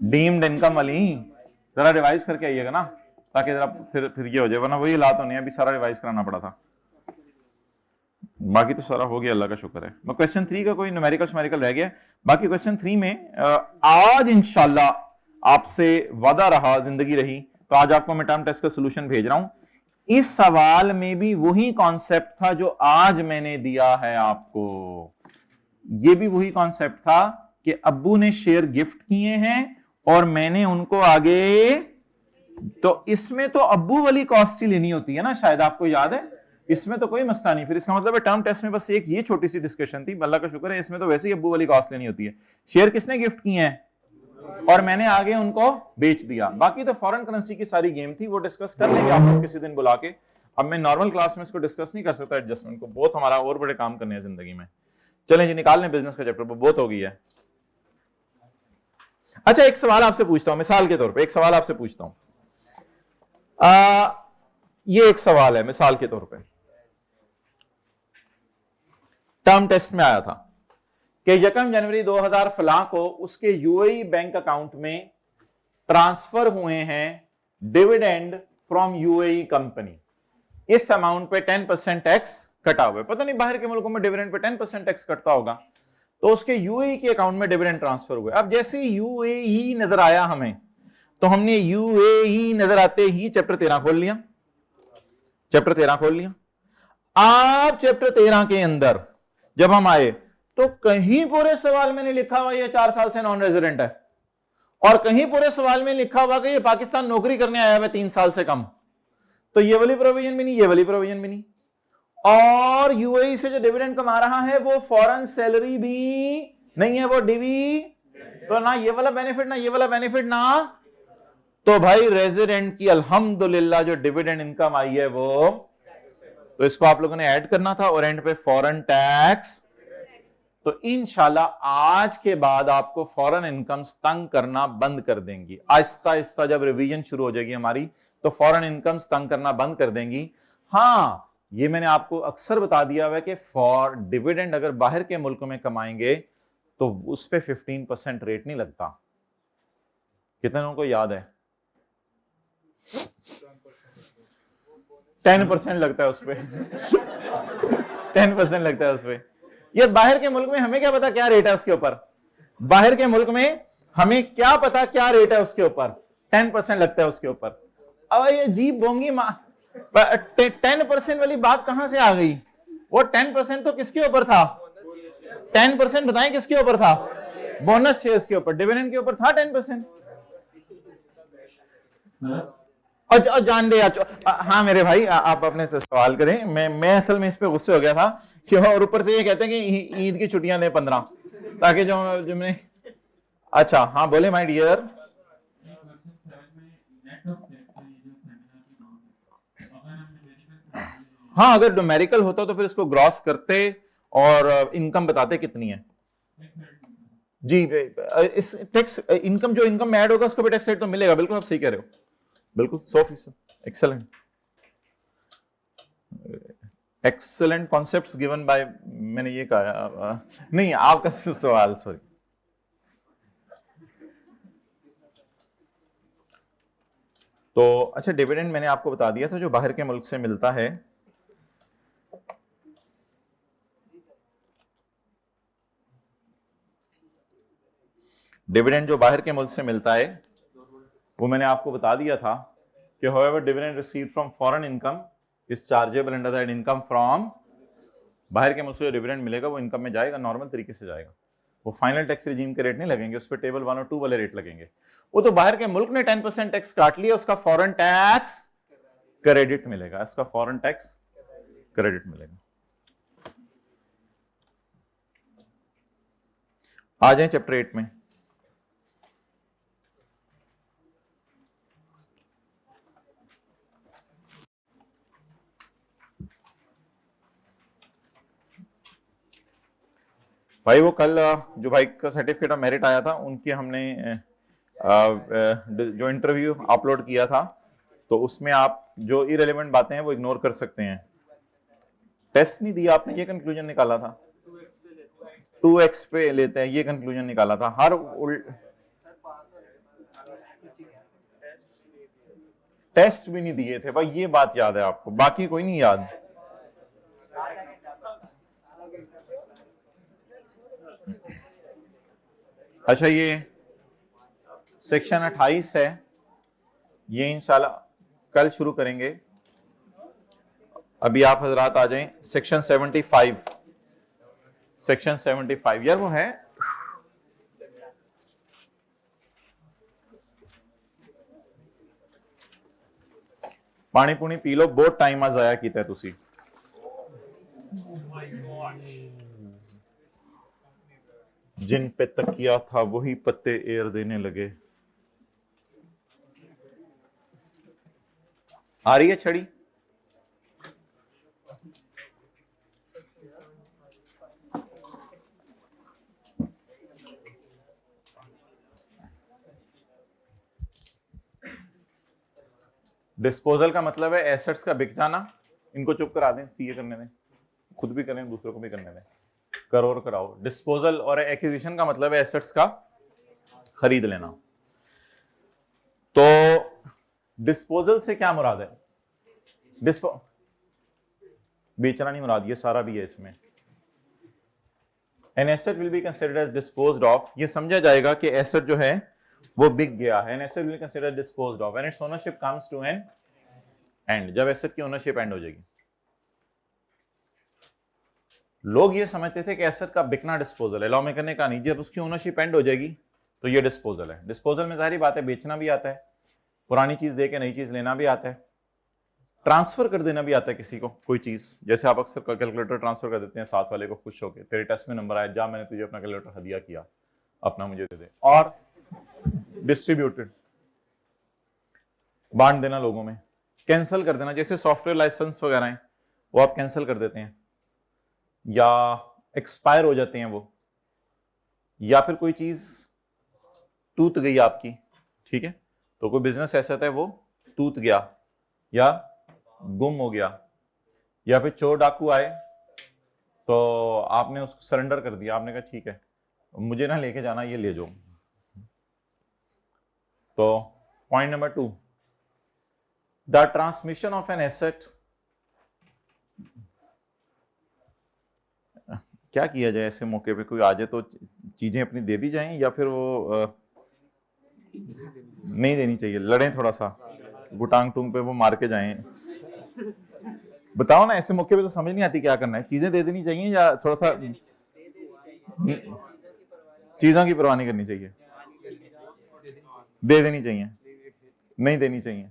डीम्ड इनकम वाली, जरा रिवाइज करके आइएगा ना, ताकि जरा फिर ये हो जाए, वरना वही हालात होने हैं। अभी सारा रिवाइज कराना पड़ा था, बाकी तो सारा हो गया, अल्लाह का शुक्र है। क्वेश्चन 3 का कोई न्यूमेरिकल रह गया। बाकी क्वेश्चन 3 में आज इंशाल्लाह आपसे वादा रहा, जिंदगी रही, तो आज आपको मैं टर्म टेस्ट का सोल्यूशन भेज रहा हूं। इस सवाल में भी वही कॉन्सेप्ट था जो आज मैंने दिया है आपको। ये भी वही कॉन्सेप्ट था कि अब्बू ने शेयर गिफ्ट किए हैं और मैंने उनको आगे, तो इसमें तो अब्बू वाली कॉस्ट ही लेनी होती है ना, शायद आपको याद है। इसमें तो कोई मसला नहीं। फिर इसका मतलब है टर्म टेस्ट में बस एक ये छोटी सी डिस्कशन थी, अल्लाह का शुक्र है, इसमें तो वैसे ही अब्बू वाली कॉस्ट लेनी होती है। शेयर किसने गिफ्ट किए हैं और मैंने आगे उनको बेच दिया। बाकी तो फॉरेन करेंसी की सारी गेम थी, वो डिस्कस कर लेंगे आप लोग किसी दिन बुला के। अब मैं नॉर्मल क्लास में इसको डिस्कस नहीं कर सकता एडजस्टमेंट को, बहुत हमारा और बड़े काम करने हैं जिंदगी में। चलें जी, निकाल लें बिजनेस का चैप्टर, बहुत हो गई है। अच्छा, एक सवाल आपसे पूछता हूं, मिसाल के तौर पे एक सवाल आपसे पूछता हूं। ये एक सवाल है मिसाल के तौर पे, टर्म टेस्ट में आया था कि 1 जनवरी 2000 फलां को उसके यूएई बैंक अकाउंट में ट्रांसफर हुए हैं डिविडेंड फ्रॉम यूएई कंपनी। इस अमाउंट पे 10% टैक्स कटा हुआ है। पता नहीं बाहर के मुल्कों में डिविडेंड पे 10% टैक्स कटता होगा, तो उसके यूएई के अकाउंट में डिविडेंड ट्रांसफर हुए। अब जैसे यूएई नजर आया हमें, तो हमने यूएई नजर आते ही चैप्टर 13 खोल लिया। चैप्टर 13 खोल लिया। आप चैप्टर 13 के अंदर जब हम आए तो कहीं पूरे सवाल में नहीं लिखा हुआ ये 4 साल से नॉन रेजिडेंट है, और कहीं पूरे सवाल में लिखा हुआ कि ये पाकिस्तान नौकरी करने आया हुआ 3 साल से कम। तो ये वाली प्रोविजन भी नहीं, ये वाली प्रोविजन भी नहीं। और यूएई से जो डिविडेंड कमा रहा है वो फॉरेन सैलरी भी नहीं है, वो डिवी, तो ना ये वाला बेनिफिट ना ये वाला बेनिफिट ना। तो भाई रेजिडेंट की अल्हम्दुलिल्लाह जो डिविडेंड इनकम आई है वो, तो इसको आप लोगों ने ऐड करना था और एंड पे फॉरेन टैक्स। तो इंशाल्लाह आज के बाद आपको फॉरेन इनकम्स तंग करना बंद कर देंगी। आहिस्ता आहिस्ता जब रिवीजन शुरू हो जाएगी हमारी, तो फॉरेन इनकम्स तंग करना बंद कर देंगी। हाँ, ये मैंने आपको अक्सर बता दिया हुआ है कि फॉर डिविडेंड अगर बाहर के मुल्कों में कमाएंगे तो उस पे 15% रेट नहीं लगता। कितने लोगों को याद है? 10% लगता है उस पे 10% लगता है उस पे। ये बाहर के मुल्क में हमें क्या पता क्या रेट है उसके ऊपर, बाहर के मुल्क में हमें क्या पता क्या रेट है उसके ऊपर, 10% लगता है उसके ऊपर। अब ये जी बोंगी 10% वाली बात कहां से आ गई? वो 10% तो किसके ऊपर था? 10% बताएं किसके ऊपर था? बोनस शेयर्स के ऊपर, डिविडेंड के ऊपर था 10%। और जान दे हाँ मेरे भाई, आप अपने से सवाल करें। मैं असल में इस पे गुस्से हो गया था कि, और ऊपर से ये कहते हैं कि ईद की छुट्टियां दें 15, ताकि जो मैं, अच्छा हाँ बोले माय डियर। हाँ अगर न्यूमेरिकल होता तो फिर इसको ग्रॉस करते और इनकम बताते कितनी है जी। इस टैक्स इनकम, जो इनकम में ऐड होगा उसको भी टैक्स रेट तो मिलेगा। बिल्कुल आप सही कह रहे हो, बिल्कुल 100%, excellent excellent concepts given by, मैंने ये कहा नहीं आपका सवाल, सॉरी। तो अच्छा, डिविडेंड मैंने आपको बता दिया था जो बाहर के मुल्क से मिलता है। डिविडेंड जो बाहर के मुल्क से मिलता है वो मैंने आपको बता दिया था कि however dividend received from foreign income is chargeable under that income from, बाहर के मुल्क से जो डिविडेंड मिलेगा वो इनकम में जाएगा, नॉर्मल तरीके से जाएगा। वो फाइनल टैक्स रिजीम के रेट नहीं लगेंगे, उस पर टेबल 1 और 2 वाले रेट लगेंगे। वो तो बाहर के मुल्क ने 10% टैक्स काट लिया, उसका फॉरेन टैक्स क्रेडिट मिलेगा, इसका फॉरेन टैक्स क्रेडिट मिलेगा। आ जाए चैप्टर 8 में। भाई वो कल जो भाई का सर्टिफिकेट ऑफ मेरिट आया था, उनकी हमने जो इंटरव्यू अपलोड किया था, तो उसमें आप जो इरेलेवेंट बातें हैं वो इग्नोर कर सकते हैं। टेस्ट नहीं दिया आपने, ये कंक्लूजन निकाला था 2x पे लेते हैं, ये कंक्लूजन निकाला था। हर टेस्ट भी नहीं दिए थे भाई, ये बात याद है आपको, बाकी कोई नहीं याद। अच्छा ये सेक्शन 28 है, ये इंशाल्लाह कल शुरू करेंगे। अभी आप हजरात आ जाएं सेक्शन 75। सेक्शन 75 यार वो है, पानी पुनी पी लो, बहुत टाइम आज आया कीता है तुसी। जिन पे तकिया था वही पत्ते एयर देने लगे। आ रही है छड़ी? डिस्पोजल का मतलब है एसेट्स का बिक जाना। इनको चुप करा दें, सीए करने दें, खुद भी करें दूसरों को भी करने दें, करो और कराओ। डिस्पोजल और एक्विजिशन का मतलब है एसेट्स का खरीद लेना। तो डिस्पोजल से क्या मुराद है? बेचना नहीं मुराद, ये सारा भी है इसमें। An asset will be considered as disposed of, ये समझा जाएगा कि एसेट जो है वो बिक गया है। An asset will be considered disposed of when its ownership comes to an end, जब एसेट की ओनरशिप एंड हो जाएगी। लोग ये समझते थे कि एसेट का बिकना डिस्पोजल है, लॉ में करने का नहीं। जब उसकी ओनरशिप एंड हो जाएगी तो ये डिस्पोजल है। डिस्पोजल में जाहिर बात है बेचना भी आता है, पुरानी चीज दे के नई चीज लेना भी आता है, ट्रांसफर कर देना भी आता है किसी को कोई चीज। जैसे आप अक्सर कैलकुलेटर ट्रांसफर कर देते हैं साथ वाले को, खुश होकर तेरे टेस्ट में नंबर आया, जा मैंने तुझे अपना कैलकुलेटर हदिया किया, अपना मुझे दे दे। और डिस्ट्रीब्यूटेड, बांट देना लोगों में। कैंसिल कर देना, जैसे सॉफ्टवेयर लाइसेंस वगैरह हैं वो आप कैंसिल कर देते हैं या एक्सपायर हो जाते हैं वो, या फिर कोई चीज टूट गई आपकी, ठीक है, तो कोई बिजनेस ऐसा है वो टूट गया या गुम हो गया, या फिर चोर डाकू आए तो आपने उसको सरेंडर कर दिया, आपने कहा ठीक है मुझे ना लेके जाना, ये ले जाओ। तो point number 2, the transmission of an asset. क्या किया जाए ऐसे मौके पे? कोई आ जाए तो चीजें अपनी दे दी जाएं या फिर वो नहीं देनी चाहिए, लड़ें थोड़ा सा, गुटांग टूंग पे वो मार के जाएं। बताओ ना, ऐसे मौके पे तो समझ नहीं आती क्या करना है। चीजें दे देनी चाहिए या थोड़ा सा चीजों की परवाह नहीं करनी चाहिए, दे देनी चाहिए, नहीं देनी चाहिए,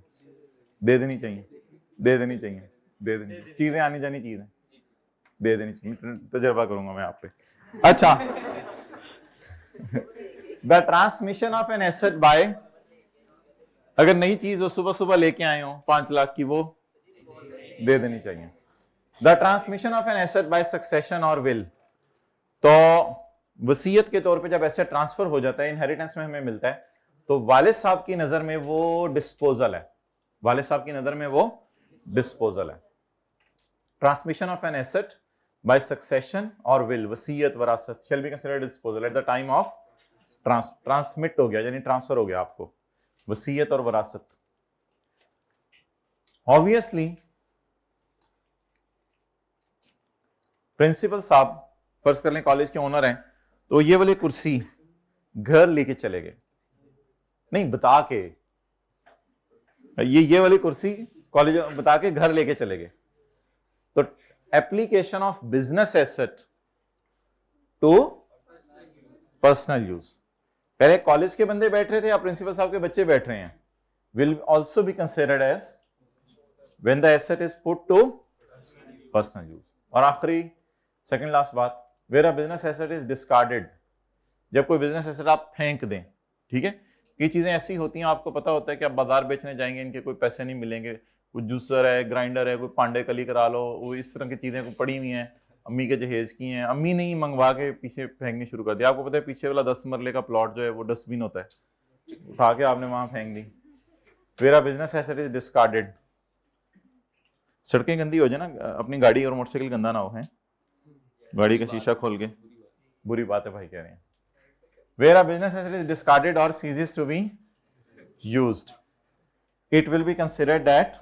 दे देनी चाहिए, दे देनी चाहिए, दे देनी, चीजें आनी जानी चीजें दे देनी चाहिए। तजर्बा करूंगा मैं आप पे। अच्छा, the transmission of an asset by, अगर नई चीज वो सुबह सुबह लेके आए हो 5 लाख की, वो दे देनी चाहिए। The transmission of an asset by succession और विल, तो वसीयत के तौर पे जब एसेट ट्रांसफर हो जाता है, इनहेरिटेंस में हमें मिलता है, तो वालिद साहब की नजर में वो डिस्पोजल है, वालिद साहब की नजर में वो डिस्पोजल है। Transmission of an asset by succession और विल, वसीयत वरासत, shall be considered disposal at the time of transmit हो गया, यानी ट्रांसफर हो गया आपको, वसीयत और वरासत। ऑब्वियसली प्रिंसिपल साहब फर्ज कर लें कॉलेज के ओनर हैं, तो ये वाली कुर्सी घर लेके चले गए, नहीं बता के, ये वाली कुर्सी कॉलेज बता के घर लेके चले गए, तो application of business asset to personal use, पहले कॉलेज के बंदे बैठ रहे थे या प्रिंसिपल साहब के बच्चे बैठ रहे हैं, will also be considered as when the asset is put to personal use. और आखिरी सेकंड लास्ट बात, where a business asset is discarded, जब कोई बिजनेस एसेट आप फेंक दें, ठीक है, ये चीजें ऐसी होती हैं, आपको पता होता है कि आप बाजार बेचने जाएंगे, इनके कोई पैसे नहीं मिलेंगे, कोई जूसर है, ग्राइंडर है, कोई पांडे कली करा लो, वो इस तरह की चीजें पड़ी हुई हैं, अम्मी के जहेज की हैं, अम्मी ने ही मंगवा के पीछे फेंकनी शुरू कर दिया। आपको पता है पीछे वाला 10 मरले का प्लॉट जो है वो डस्टबिन होता है, उठा के आपने वहां फेंक दी। Where a business asset is discarded, सड़कें गंदी हो जाए ना, अपनी गाड़ी और मोटरसाइकिल गंदा ना हो, है गाड़ी का शीशा खोल के, बुरी बात है भाई कह रहे हैं। Where a business asset is discarded or ceases to be used, it will be considered that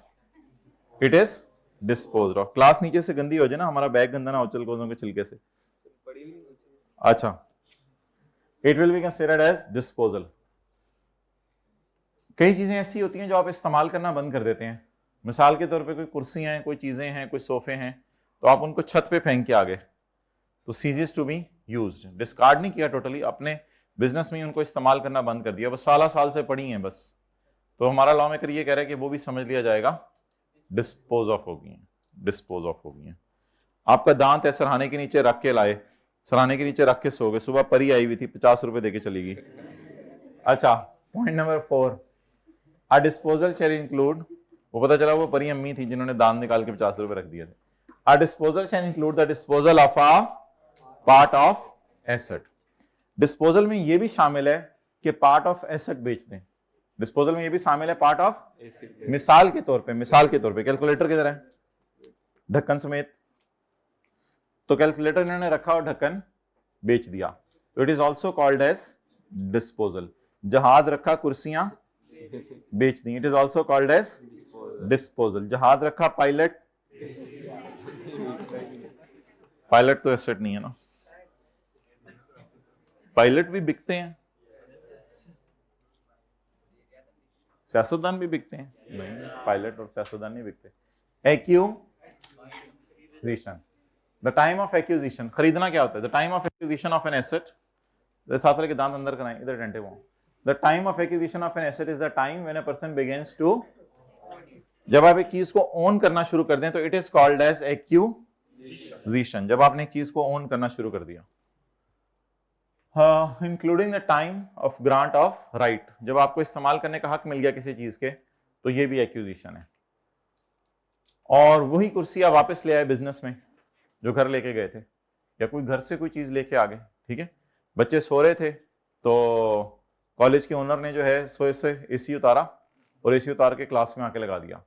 it is disposed of। Class नीचे से गंदी हो जाए ना, हमारा बैग गंदा ना हो चलकोजों के छिलके से, अच्छा, it will be considered as disposal। कई चीजें ऐसी होती हैं जो आप इस्तेमाल करना बंद कर देते हैं, मिसाल के तौर पे कोई कुर्सियां हैं, कोई चीजें हैं, कोई सोफे हैं, तो आप उनको छत पे फेंक के आ गए, तो ceases to be used, discard नहीं किया टोटली, अपने बिजनेस में ही उनको इस्तेमाल करना बंद कर दिया, बस साल से पड़ी हैं बस, तो हमारा लॉ मेकर ये कह रहा है कि वो भी समझ लिया जाएगा डिस्पोज ऑफ हो गई हैं, डिस्पोज ऑफ हो गई हैं। आपका दांत है, सरहाने के नीचे रख के लाए, सरहाने के नीचे रख के सो गए, सुबह परी आई हुई थी 50 रुपए देके चली गई। अच्छा, पॉइंट नंबर 4, अ डिस्पोजल शैल इंक्लूड, वो पता चला वो परी अम्मी थी जिन्होंने दांत निकाल के 50 रुपए रख दिए थे। A disposal shall include the disposal of a part of asset, disposal में ये भी शामिल है कि पार्ट ऑफ एसेट बेच दें, डिस्पोजल में ये भी शामिल है पार्ट ऑफ, मिसाल के तौर पे कैलकुलेटर किधर है, ढक्कन समेत, तो कैलकुलेटर इन्होंने रखा और ढक्कन बेच दिया, तो it is also called as disposal. जहाज रखा, कुर्सियां बेच दी, it is also called as disposal. जहाज रखा, पायलट तो एसेट नहीं है ना, पायलट भी बिकते हैं, सियासतदान भी बिकते हैं, नहीं पायलट और सियासतदान नहीं बिकते। Acquisition, the time of acquisition, खरीदना क्या होता है, the time of acquisition of an asset, साथ वाले के दांत अंदर कराएं, इधर अटेंटिव हो, the time of acquisition of an asset is the time when a person begins to, जब आप एक चीज को ओन करना शुरू कर दें तो it is called as acquisition, जब आपने एक चीज को ओन करना शुरू कर दिया। Including the time of grant of right, जब आपको इस्तेमाल करने का हक मिल गया किसी चीज के, तो ये भी एक्यूजिशन है। और वही कुर्सी आप वापस ले आए बिजनेस में जो घर लेके गए थे, या कोई घर से कोई चीज लेके आ गए, ठीक है, बच्चे सो रहे थे तो कॉलेज के ओनर ने जो है सोए से एसी उतारा और एसी उतार के क्लास में आके लगा दिया,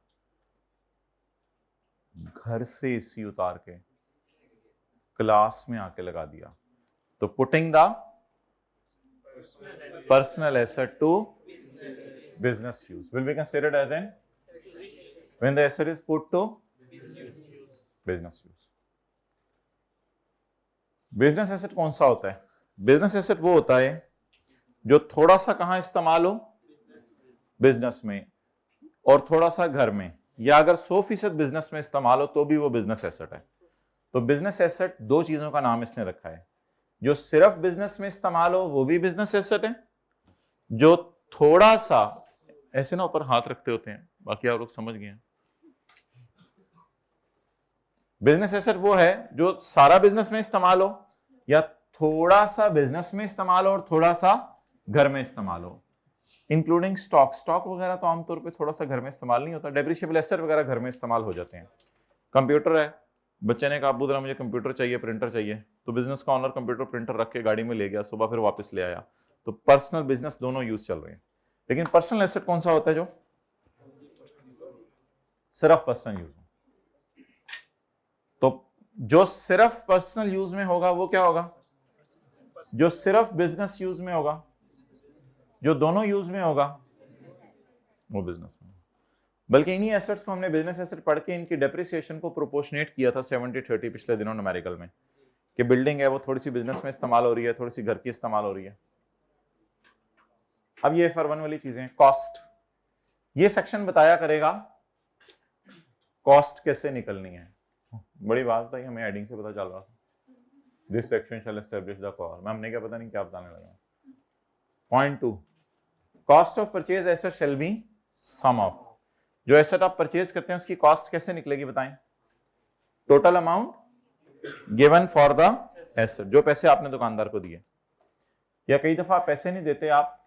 घर से एसी उतार के क्लास में आके लगा दिया, तो putting the personal asset to business use will be considered as an when the asset is put to business use। Business asset कौन सा होता है, बिजनेस एसेट वो होता है जो थोड़ा सा कहां इस्तेमाल हो, बिजनेस में, और थोड़ा सा घर में, या अगर 100% बिजनेस में इस्तेमाल हो तो भी वो बिजनेस एसेट है। तो बिजनेस एसेट दो चीजों का नाम इसने रखा है, जो सिर्फ बिजनेस में इस्तेमाल हो वो भी बिजनेस एसेट है, जो थोड़ा सा ऐसे ना ऊपर हाथ रखते होते हैं, बाकी आप लोग समझ गए हैं। बिजनेस एसेट वो है जो सारा बिजनेस में इस्तेमाल हो या थोड़ा सा बिजनेस में इस्तेमाल हो और थोड़ा सा घर में इस्तेमाल हो, इंक्लूडिंग स्टॉक। स्टॉक वगैरह तो आमतौर पे थोड़ा सा घर में इस्तेमाल नहीं होता, डेप्रिशिएबल एसेट वगैरह घर में इस्तेमाल हो जाते हैं। कंप्यूटर है, बच्चे ने कहा अब्बू जरा मुझे कंप्यूटर चाहिए, प्रिंटर चाहिए, तो बिजनेस का ऑनर कंप्यूटर प्रिंटर रख के गाड़ी में ले गया, सुबह फिर वापस ले आया, तो पर्सनल बिजनेस दोनों यूज चल रहे हैं। लेकिन पर्सनल एसेट कौन सा होता है जो सिर्फ पर्सनल यूज में? तो जो सिर्फ पर्सनल यूज में होगा वो क्या होगा? जो सिर्फ बिजनेस यूज में होगा, जो दोनों यूज में होगा, वो बिजनेस में। बल्कि इन्हीं एसेट्स को हमने बिजनेस एसेट पढ़ के इनकी डेप्रिसिएशन को प्रोपोर्शनेट किया था 70-30 पिछले दिनों न्यूमेरिकल में, कि बिल्डिंग है वो थोड़ी सी बिजनेस में इस्तेमाल हो रही है, थोड़ी सी घर की इस्तेमाल हो रही है। अब ये FR1 वाली चीजें, कॉस्ट, ये सेक्शन बताया करेगा कॉस्ट कैसे निकलनी है। बड़ी बात था, हमें हेडिंग से पता चल रहा था, this section shall establish the cost. Ma'am ने क्या पता नहीं क्या बताने लगा। Point 2, cost of purchase asset shall be sum of, जो एसेट आप परचेज करते हैं उसकी कॉस्ट कैसे निकलेगी बताएं? Total amount given for the asset, जो पैसे आपने दुकानदार को दिए, या कई दफा पैसे नहीं देते, आप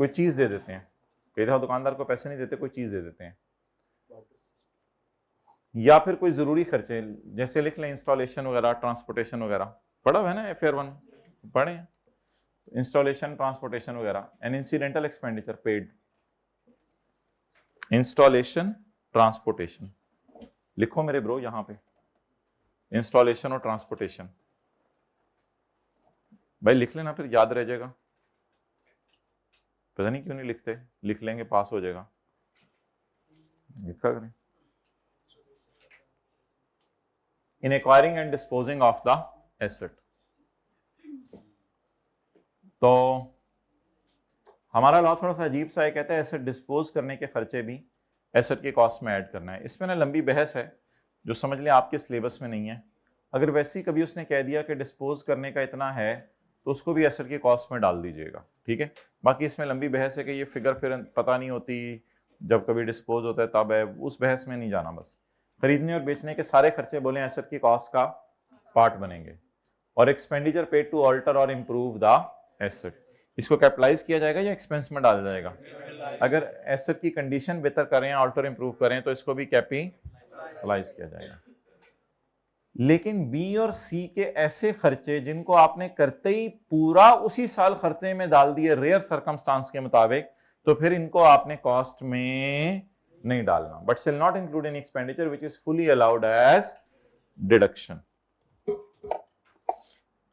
कोई चीज दे देते हैं। कई दफा दुकानदार को पैसे नहीं देते, कोई चीज दे देते हैं, या फिर कोई जरूरी खर्चे, जैसे लिख लें इंस्टॉलेशन वगैरह, ट्रांसपोर्टेशन वगैरह, पढ़ा हुआ है ना FR1 पढ़े, इंस्टॉलेशन ट्रांसपोर्टेशन वगैरह, an incidental expenditure paid, installation transportation, लिखो मेरे ब्रो यहां पे, इंस्टॉलेशन और ट्रांसपोर्टेशन। भाई लिख लेना, फिर याद रह जाएगा। पता नहीं क्यों नहीं लिखते, लिख लेंगे पास हो जाएगा, लिखा करें। In acquiring and disposing of the asset, तो हमारा लॉ थोड़ा सा अजीब सा है, कहता है एसेट डिस्पोज करने के खर्चे भी एसेट की कॉस्ट में ऐड करना है। इसमें ना लंबी बहस है जो समझ लें आपके सिलेबस में नहीं है। अगर वैसे ही कभी उसने कह दिया कि डिस्पोज करने का इतना है तो उसको भी एसेट की कॉस्ट में डाल दीजिएगा, ठीक है। बाकी इसमें लंबी बहस है कि ये फिगर फिर पता नहीं होती, जब कभी डिस्पोज होता है तब है, उस बहस में नहीं जाना। बस खरीदने और बेचने के सारे खर्चे बोले एसेट की कॉस्ट का पार्ट बनेंगे, और एक्सपेंडिचर पेड टू ऑल्टर और इम्प्रूव द एसेट, इसको कैपिटलाइज किया जाएगा या एक्सपेंस में डाला जाएगा? अगर एसेट की कंडीशन बेहतर करें, ऑल्टर इंप्रूव करें, तो इसको भी कैपिटलाइज किया जाएगा। लेकिन बी और सी के ऐसे खर्चे जिनको आपने करते ही पूरा उसी साल खर्चे में डाल दिए रेयर सर्कमस्टांस के मुताबिक, तो फिर इनको आपने कॉस्ट में नहीं डालना। But shall not include any expenditure which is fully allowed as deduction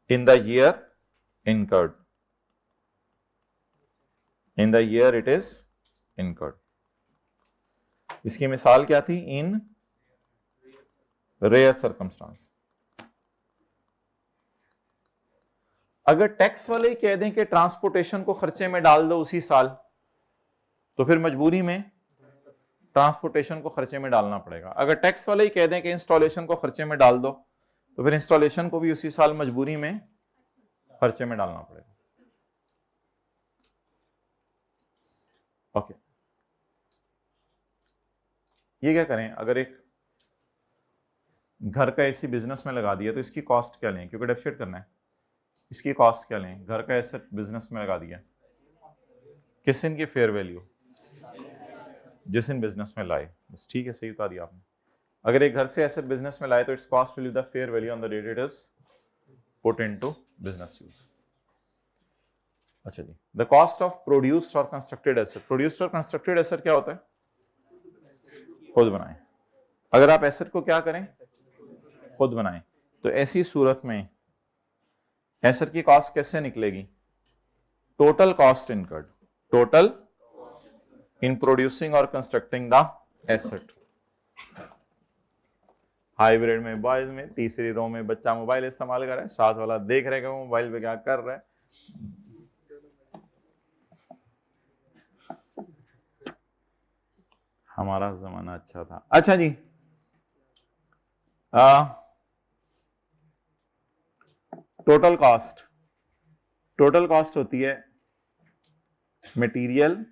in the year incurred, in the year it is incurred। इसकी मिसाल क्या थी? इन रेयर सर्कमस्टांस। अगर टैक्स वाले ही कह दें कि ट्रांसपोर्टेशन को खर्चे में डाल दो उसी साल, तो फिर मजबूरी में ट्रांसपोर्टेशन को खर्चे में डालना पड़ेगा। अगर टैक्स वाले ही कह दें कि इंस्टॉलेशन को खर्चे में डाल दो, तो फिर इंस्टॉलेशन को भी उसी साल मजबूरी में खर्चे में डालना पड़ेगा। ओके, ये क्या करें? अगर एक घर का एसी बिजनेस में लगा दिया तो इसकी कॉस्ट क्या लें? क्योंकि डेप्रिशिएट करना है, इसकी कॉस्ट क्या लें? घर का एसेट बिजनेस में लगा दिया, किस दिन की फेयर वैल्यू? जिस दिन बिजनेस में लाए। बस ठीक है, सही बता दिया आपने। अगर एक घर से एसेट बिजनेस में लाए तो its cost will be the fair value on the date it is put into business use. अच्छा जी, द कॉस्ट ऑफ प्रोड्यूस्ड और कंस्ट्रक्टेड एसेट। प्रोड्यूस्ड और कंस्ट्रक्टेड एसेट क्या होता है? खुद बनाएं। अगर आप एसेट को क्या करें? खुद बनाएं, तो ऐसी सूरत में एसेट की कॉस्ट कैसे निकलेगी? टोटल कॉस्ट इनकर्ड, टोटल इन प्रोड्यूसिंग और कंस्ट्रक्टिंग द एसेट। हाइब्रिड में बॉयज में तीसरी रो में बच्चा मोबाइल इस्तेमाल कर रहा है, साथ वाला देख रहे हैं मोबाइल पे क्या कर रहा है। हमारा जमाना अच्छा था। अच्छा जी, टोटल कॉस्ट होती है मटेरियल,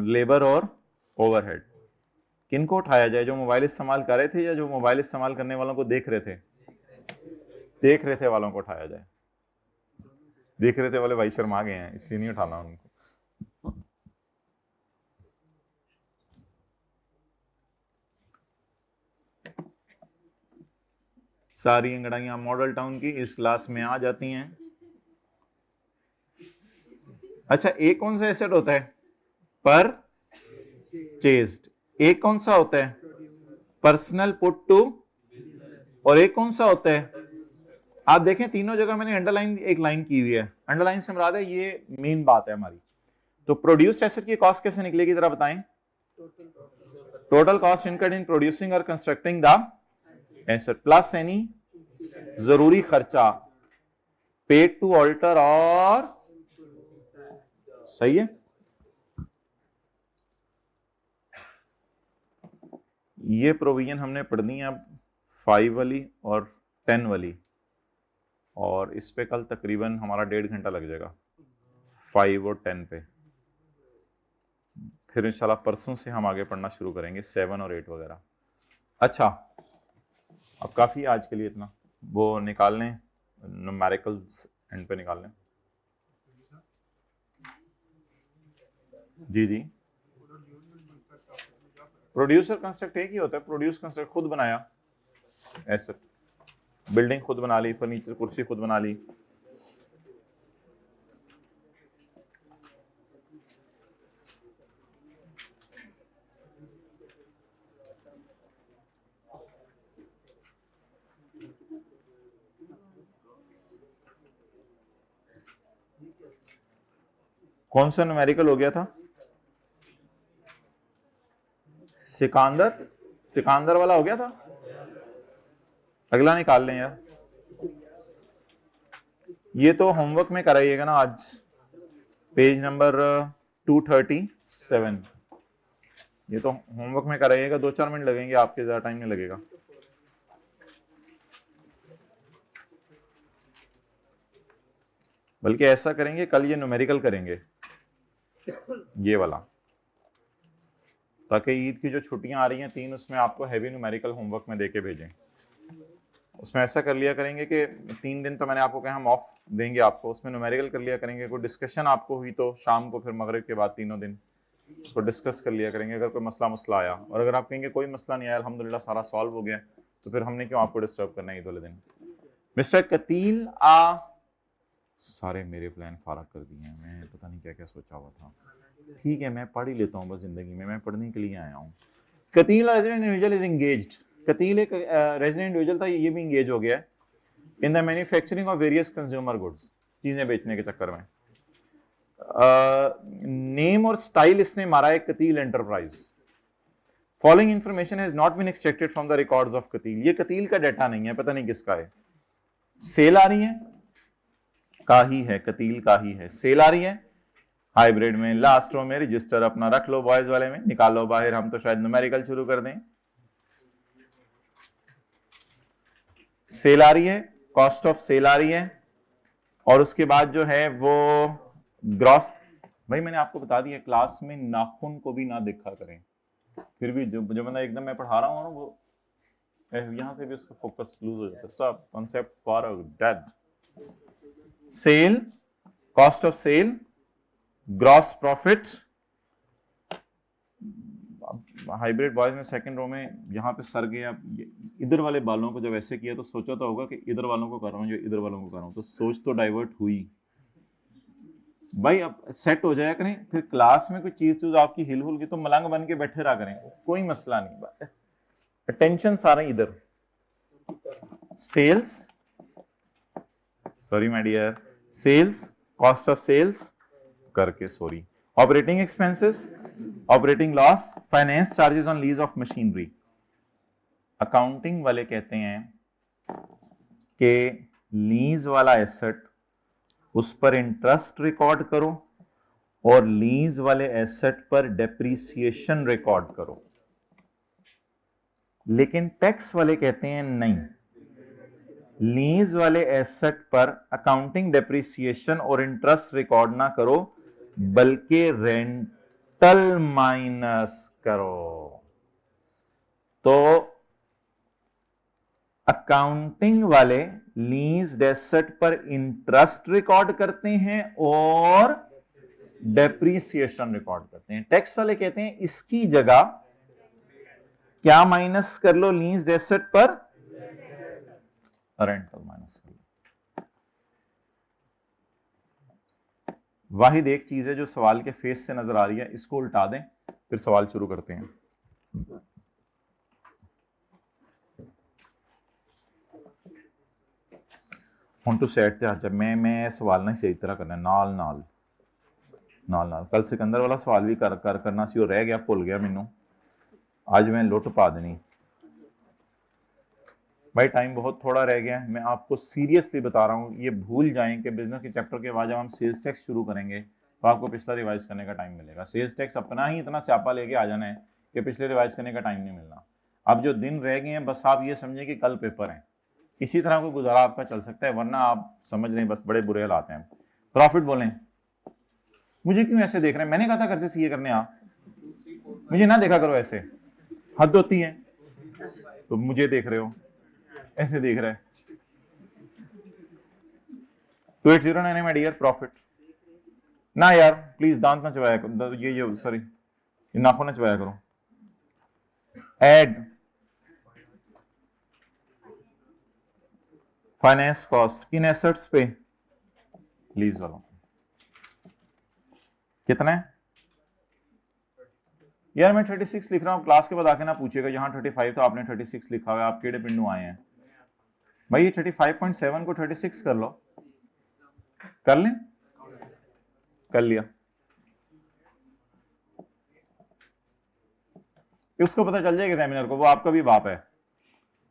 लेबर और ओवरहेड। किनको उठाया जाए, जो मोबाइल इस्तेमाल कर रहे थे या जो मोबाइल इस्तेमाल करने वालों को देख रहे थे? देख रहे थे वालों को उठाया जाए। देख रहे थे वाले भाई शर्मा गए हैं, इसलिए नहीं उठाना उनको। सारी अंगड़ाइयां मॉडल टाउन की इस क्लास में आ जाती हैं। अच्छा, एक कौन सा एसेट होता है? परचेज्ड। एक कौन सा होता है? Personal put to. और एक कौन सा होता है? आप देखें तीनों जगह मैंने अंडरलाइन एक लाइन की हुई है। अंडरलाइन से मुराद है ये मेन बात है हमारी। तो प्रोड्यूस्ड एसेट की कॉस्ट कैसे निकलेगी जरा बताएं? Total cost incurred in producing और constructing the asset plus any जरूरी खर्चा पेड टू ऑल्टर और, सही है। ये प्रोविजन हमने पढ़नी है अब 5 वाली और 10 वाली, और इस पे कल तकरीबन हमारा 1.5 घंटा लग जाएगा 5 और 10 पे। फिर इंशाल्लाह परसों से हम आगे पढ़ना शुरू करेंगे 7 और 8 वगैरह। अच्छा, अब काफी आज के लिए इतना। वो निकाल लें न्यूमेरिकल्स एंड पे निकाल लें। जी जी, प्रोड्यूसर कंस्ट्रक्ट एक ही होता है। प्रोड्यूस कंस्ट्रक्ट खुद बनाया एसेट, बिल्डिंग खुद बना ली, फर्नीचर कुर्सी खुद बना ली। कौन सा न्यूमेरिकल हो गया था? सिकंदर वाला हो गया था। अगला निकाल लें यार। ये तो होमवर्क में कराइएगा ना आज, पेज नंबर 237। ये तो होमवर्क में कराइएगा, 2-4 मिनट लगेंगे आपके, ज्यादा टाइम नहीं लगेगा। बल्कि ऐसा करेंगे, कल ये न्यूमेरिकल करेंगे ये वाला, ताकि ईद की जो छुट्टियां आ रही हैं 3, उसमें आपको हैवी न्यूमेरिकल होमवर्क में देके भेजें। उसमें ऐसा कर लिया करेंगे कि 3 दिन तो मैंने आपको कहा हम ऑफ देंगे आपको, उसमें न्यूमेरिकल कर लिया करेंगे। कोई डिस्कशन आपको हुई तो शाम को फिर मगरिब के बाद 3 दिन उसको डिस्कस कर लिया करेंगे। अगर कोई मसला आया, और अगर आप कहेंगे कोई मसला नहीं आया, अल्हम्दुलिल्लाह सारा सॉल्व हो गया, तो फिर हमने क्यों आपको डिस्टर्ब करना है ईद वाले दिन। मिस्टर कतील सारे मेरे प्लान फारग कर दिए हैं, मैं पता नहीं क्या क्या सोचा हुआ था। ठीक है, मैं पढ़ ही लेता हूँ बस, जिंदगी में मैं पढ़ने के लिए आया हूँ। Qateel resident individual is engaged. Qateel एक रेजिडेंट इंडिविजुअल था, ये भी एंगेज हो गया है in the manufacturing of various consumer goods, चीजें बेचने के चक्कर में। नेम और स्टाइल इसने मारा है Qateel enterprise. Following information has not been extracted from the records of Qateel. ये कतील का डाटा नहीं है, पता नहीं किसका है। सेल आ रही है, का ही है, कतील का ही है। सेल आ रही है हाइब्रिड में, लास्ट रो में रजिस्टर अपना रख लो, बॉयज वाले में निकालो बाहर। हम तो शायद न्यूमेरिकल शुरू कर दें। सेल आ रही है, कॉस्ट ऑफ सेल आ रही है, और उसके बाद जो है वो ग्रॉस। भाई मैंने आपको बता दिया क्लास में नाखून को भी ना देखा करें, फिर भी जो बंदा एकदम मैं पढ़ा रहा हूँ ना, वो यहां से भी उसका फोकस लूज हो जाता है। सब concept for dead. Sale, cost of sale, gross profit. Hybrid boys में सेकंड रो में यहाँ पे सर गया, इधर वाले बालों को जब ऐसे किया तो सोचा तो होगा कि इधर वालों को कर रहा हूँ, जो इधर वालों को कर रहा हूँ, तो सोच तो डाइवर्ट हुई। भाई अब सेट हो जाया करें, फिर क्लास में कोई चीज आपकी हिल हुल की तो मलंग बन के बैठे रहा करें, कोई मसला नहीं। अटेंशन सारा इधर। Sales, sorry my dear, sales, cost of sales करके, sorry, operating expenses, operating loss, finance charges on lease of machinery. Accounting वाले कहते हैं कि लीज वाला एसेट, उस पर इंटरेस्ट रिकॉर्ड करो, और लीज वाले एसेट पर डेप्रीसिएशन रिकॉर्ड करो। लेकिन टैक्स वाले कहते हैं नहीं, लीज वाले एसेट पर अकाउंटिंग डेप्रीसिएशन और इंटरेस्ट रिकॉर्ड ना करो, बल्कि रेंटल माइनस करो। तो अकाउंटिंग वाले लीज एसेट पर इंटरेस्ट रिकॉर्ड करते हैं और डेप्रीसिएशन रिकॉर्ड करते हैं। टैक्स वाले कहते हैं इसकी जगह क्या माइनस कर लो, लीज एसेट पर रेंटल माइनस कर लो। वाहिद एक चीज है जो सवाल के फेस से नजर आ रही है, इसको उल्टा दें फिर सवाल शुरू करते हैं। ਹੁਣ टू सेट ते आज मैं सवाल ना सही तरह करना नाल नाल नाल नाल कल सिकंदर वाला सवाल भी करना सी, रह गया, भुल गया मैनू। आज मैं लुट पा देनी भाई, टाइम बहुत थोड़ा रह गया है। मैं आपको सीरियसली बता रहा हूँ, ये भूल जाएं कि बिजनेस के चैप्टर के बाद जब हम सेल्स टैक्स शुरू करेंगे तो आपको पिछला रिवाइज करने का टाइम मिलेगा। सेल्स टैक्स अपना ही इतना स्यापा लेके आ जाना है कि पिछले रिवाइज करने का टाइम नहीं मिलना। अब जो दिन रह गए हैं बस आप ये समझें कि कल पेपर है, इसी तरह कोई गुजारा आपका चल सकता है, वरना आप समझ लें बस बड़े बुरे हालात हैं। प्रॉफिट बोलें, मुझे क्यों ऐसे देख रहे हैं? मैंने कहा था घर से सीए करने आप, मुझे ना देखा करो ऐसे, हद होती है। तो मुझे देख रहे हो, ऐसे देख रहा है। 2809 में डियर प्रॉफिट ना यार, प्लीज दांत ना चबाया करो, ये सॉरी ये नाखून ना चबाया करो। एड फाइनेंस कॉस्ट किन एसेट्स पे? लीज वालों। कितना है यार? मैं 36 लिख रहा हूं, क्लास के बाद आके ना पूछेगा यहां 35 था आपने 36 लिखा हुआ है, आप केड़े पिंडू आए हैं भाई। ये 35.7 को 36 कर लो, कर लें? कर लिया। उसको पता चल जाएगा सेमिनार को, वो आपका भी बाप है,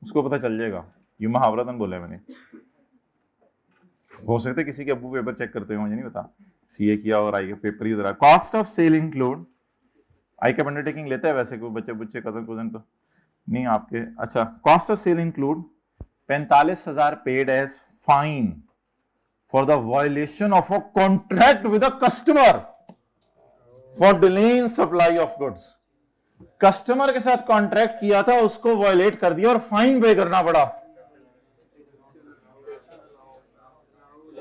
उसको पता चल जाएगा। ये मुहावरतन बोला है मैंने, हो सकता है किसी के अब्बू पेपर चेक करते हो, मुझे नहीं पता, सीए किया और आई के पेपर ही जरा। Cost of sale include I cap undertaking लेते हैं वैसे, कोई बच्चे बुच्चे कदर कुदन तो नहीं आपके। अच्छा, cost of sale include 45,000 paid as fine for the violation of a contract with a customer for delay in supply of goods. Customer के साथ कॉन्ट्रैक्ट किया था, उसको वायलेट कर दिया और फाइन पे करना पड़ा।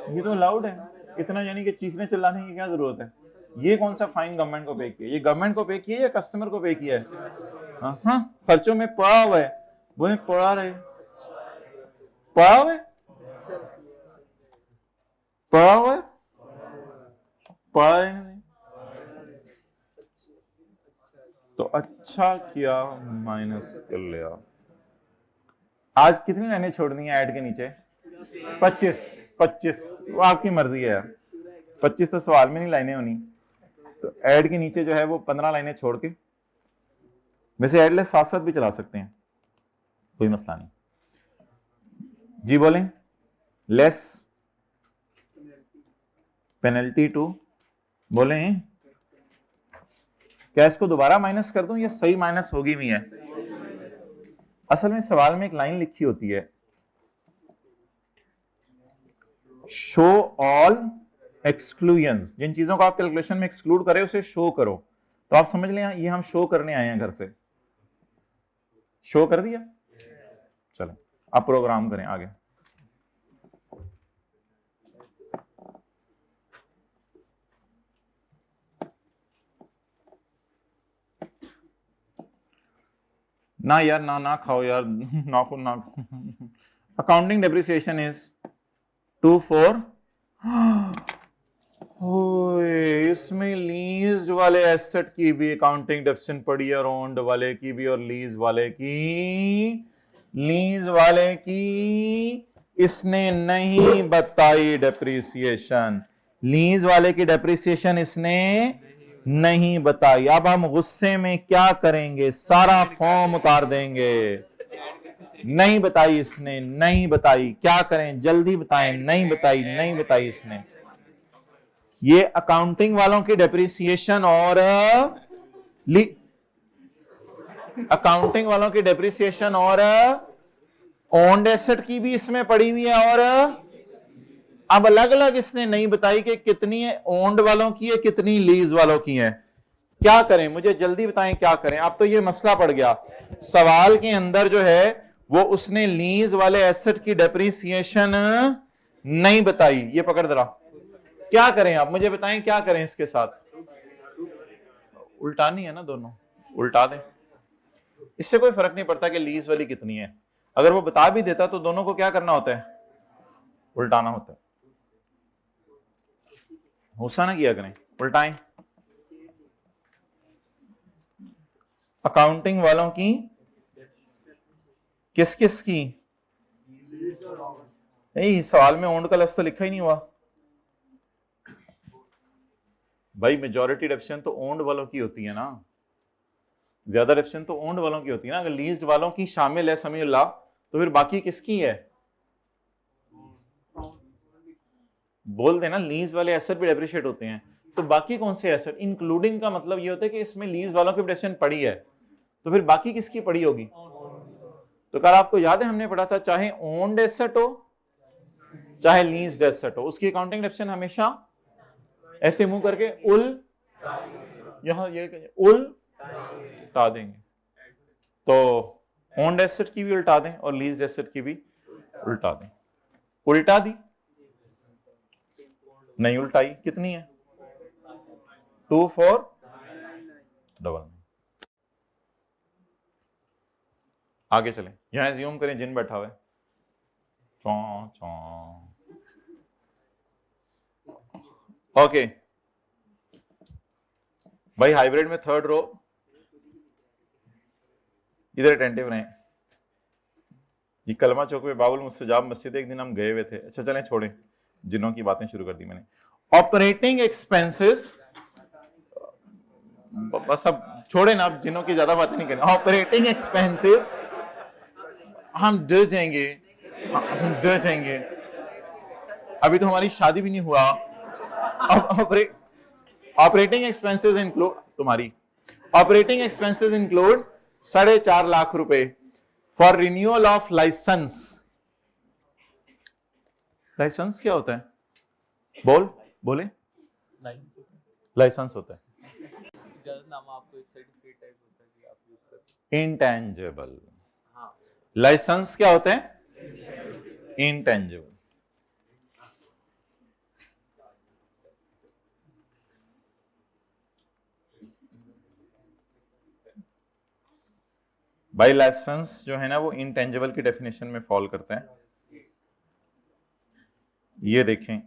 ये तो अलाउड है इतना, यानी कि चीखने चिल्लाने की क्या जरूरत है? ये कौन सा फाइन गवर्नमेंट को पे किया? ये गवर्नमेंट को पे किया या कस्टमर को पे किया है? हाँ, खर्चों में पड़ा हुआ है, बोले पड़ा रहे, पड़ा हुआ है, पड़ा हुआ है, पड़ा है। तो अच्छा किया माइनस कर लिया। आज कितनी लाइनें छोड़नी है ऐड के नीचे? 25 वो आपकी मर्जी है, 25 तो सवाल में नहीं लाइनें होनी, तो ऐड के नीचे जो है वो 15 लाइनें छोड़ के, वैसे ऐड लेस साथ साथ भी चला सकते हैं, कोई मसला नहीं। जी बोलें, लेस पेनल्टी टू, बोलें क्या इसको दोबारा माइनस कर दूं या सही माइनस होगी भी है? असल में सवाल में एक लाइन लिखी होती है, शो ऑल एक्सक्लूजन्स, जिन चीजों को आप कैलकुलेशन में एक्सक्लूड करें उसे शो करो। तो आप समझ लें ये हम शो करने आए हैं घर से, शो कर दिया। चलो अब प्रोग्राम करें आगे। ना यार ना खाओ यार, नाखून ना। Accounting depreciation is 24। इसमें लीज्ड वाले एसेट की भी अकाउंटिंग डेप्रिसिएशन पड़ी है, और ओन्ड वाले की भी, और लीज वाले की इसने नहीं बताई डेप्रिसिएशन। लीज वाले की डेप्रिसिएशन इसने नहीं बताई। अब हम गुस्से में क्या करेंगे, सारा फॉर्म उतार देंगे। नहीं बताई इसने, नहीं बताई, क्या करें जल्दी बताएं, नहीं बताई इसने। ये अकाउंटिंग वालों की डेप्रिसिएशन और अकाउंटिंग वालों की डेप्रिसिएशन और ओन्ड एसेट की भी इसमें पड़ी हुई है, और अब अलग अलग इसने नहीं बताई कि कितनी ओन्ड वालों की है, कितनी लीज वालों की है। क्या करें, मुझे जल्दी बताएं क्या करें। अब तो ये मसला पड़ गया, सवाल के अंदर जो है वो उसने लीज वाले एसेट की डेप्रिसिएशन नहीं बताई। ये पकड़ दरा, क्या करें आप मुझे बताएं, क्या करें इसके साथ? उल्टानी है ना, दोनों उल्टा दें, इससे कोई फर्क नहीं पड़ता कि लीज वाली कितनी है। अगर वो बता भी देता तो दोनों को क्या करना होता है? उल्टाना होता है। गुस्सा ना किया करें, उल्टाएं। अकाउंटिंग वालों की किस किस की? नहीं, सवाल में ओन्ड का लफ्ज तो लिखा ही नहीं हुआ भाई। मेजॉरिटी डेप्रिसिएशन तो ओन्ड वालों की होती है ना, ज्यादा डेप्रिसिएशन तो ओन्ड वालों की होती है ना। अगर लीज्ड वालों की शामिल है समीउल्लाह, तो फिर बाकी किसकी है? बोल देना, लीज वाले एसेट भी डेप्रिशिएट होते हैं, तो बाकी कौन से एसेट? इंक्लूडिंग का मतलब ये होता है कि इसमें लीज वालों की डेप्रिसिएशन पड़ी है, तो फिर बाकी किसकी पड़ी होगी? तो कल आपको याद है हमने पढ़ा था, चाहे ओन्ड एसेट हो चाहे लीज्ड एसेट हो, उसकी अकाउंटिंग डेप्रिसिएशन हमेशा ऐसे मुंह करके उल, यहां ये उल्टा देंगे। तो ओन्ड एसेट की भी उल्टा दें और लीज्ड एसेट की भी उल्टा दें। उल्टा दी नहीं उल्टाई, कितनी है? 2499। आगे चलें, यहां ज्यूम करें जिन बैठा हुआ है, चौ चौ। ओके भाई, हाइब्रिड में थर्ड रो इधर अटेंटिव रहे। ये कलमा चौक में बाबुल मुस्तजाब मस्जिद एक दिन हम गए हुए थे। अच्छा चलें छोड़ें, जिनों की बातें शुरू कर दी मैंने। ऑपरेटिंग एक्सपेंसेस, बस अब छोड़े ना, अब जिनों की ज्यादा बातें नहीं करें। ऑपरेटिंग एक्सपेंसेस, हम डर जाएंगे, हम डर जाएंगे, अभी तो हमारी शादी भी नहीं हुआ। अब ऑपरेटिंग एक्सपेंसेस इंक्लूड, तुम्हारी ऑपरेटिंग एक्सपेंसेस इंक्लूड 4.5 लाख रुपए for renewal of licence. Licence क्या होता है? बोले लाइसेंस होता है इंटेंजिबल। लाइसेंस क्या होता है? इंटेंजिबल। भाई लाइसेंस जो है ना वो इंटेंजिबल की डेफिनेशन में फॉल करता है। ये देखें,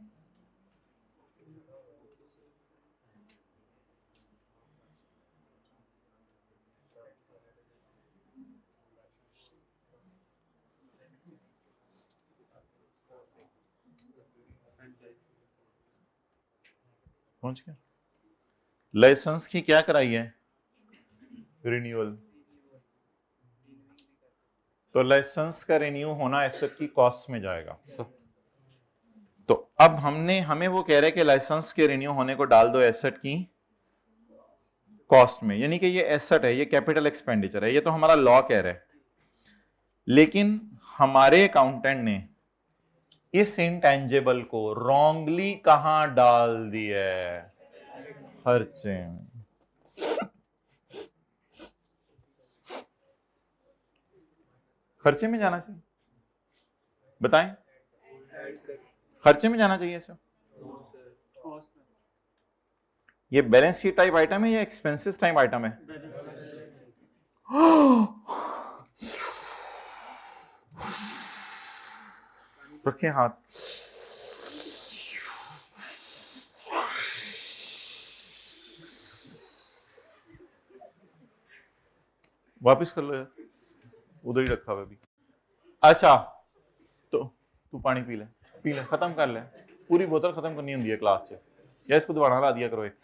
पहुंच गया। लाइसेंस की क्या कराई है? रिन्यूअल। तो लाइसेंस का रिन्यू होना एसेट की कॉस्ट में जाएगा। तो अब हमें वो कह रहे हैं कि लाइसेंस के रिन्यू होने को डाल दो एसेट की कॉस्ट में, यानी कि ये एसेट है, ये कैपिटल एक्सपेंडिचर है, ये तो हमारा लॉ कह रहा है। लेकिन हमारे अकाउंटेंट ने इस इंटेंजिबल को रॉन्गली कहां डाल दिया है? खर्चे में। खर्चे में जाना चाहिए, बताएं, खर्चे में जाना चाहिए सर। ये बैलेंस शीट टाइप आइटम है या एक्सपेंसेस टाइप आइटम है? रखें हाथ, वापस कर लो यार, उधर ही रखा हुआ अभी। अच्छा तो तू पानी पी ले, खत्म कर ले, पूरी बोतल खत्म करनी होती है क्लास से, या इसको दोबारा ला दिया करो एक।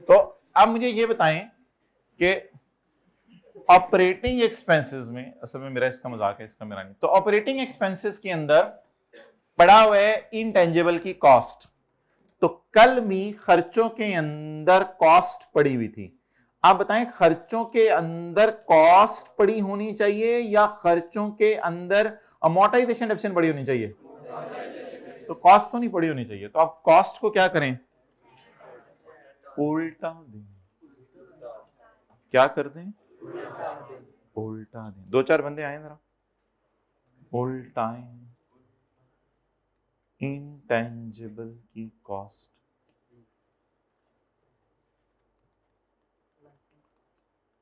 तो अब मुझे ये बताएं कि ऑपरेटिंग एक्सपेंसेस में, असल में मेरा इसका मजाक है, इसका मेरा नहीं, तो ऑपरेटिंग एक्सपेंसेस के अंदर पड़ा हुआ है इंटेंजिबल की कॉस्ट। तो कल भी खर्चों के अंदर कॉस्ट पड़ी हुई थी। आप बताएं खर्चों के अंदर कॉस्ट पड़ी होनी चाहिए या खर्चों के अंदर अमोर्टाइजेशन डेप्रिसिएशन पड़ी होनी चाहिए? तो कॉस्ट तो नहीं पड़ी होनी चाहिए, तो आप कॉस्ट को क्या करें? उल्टा दें। क्या कर दें? उल्टा दें। दो चार बंदे आए जरा, उल्टाएं इंटेंजिबल की कॉस्ट।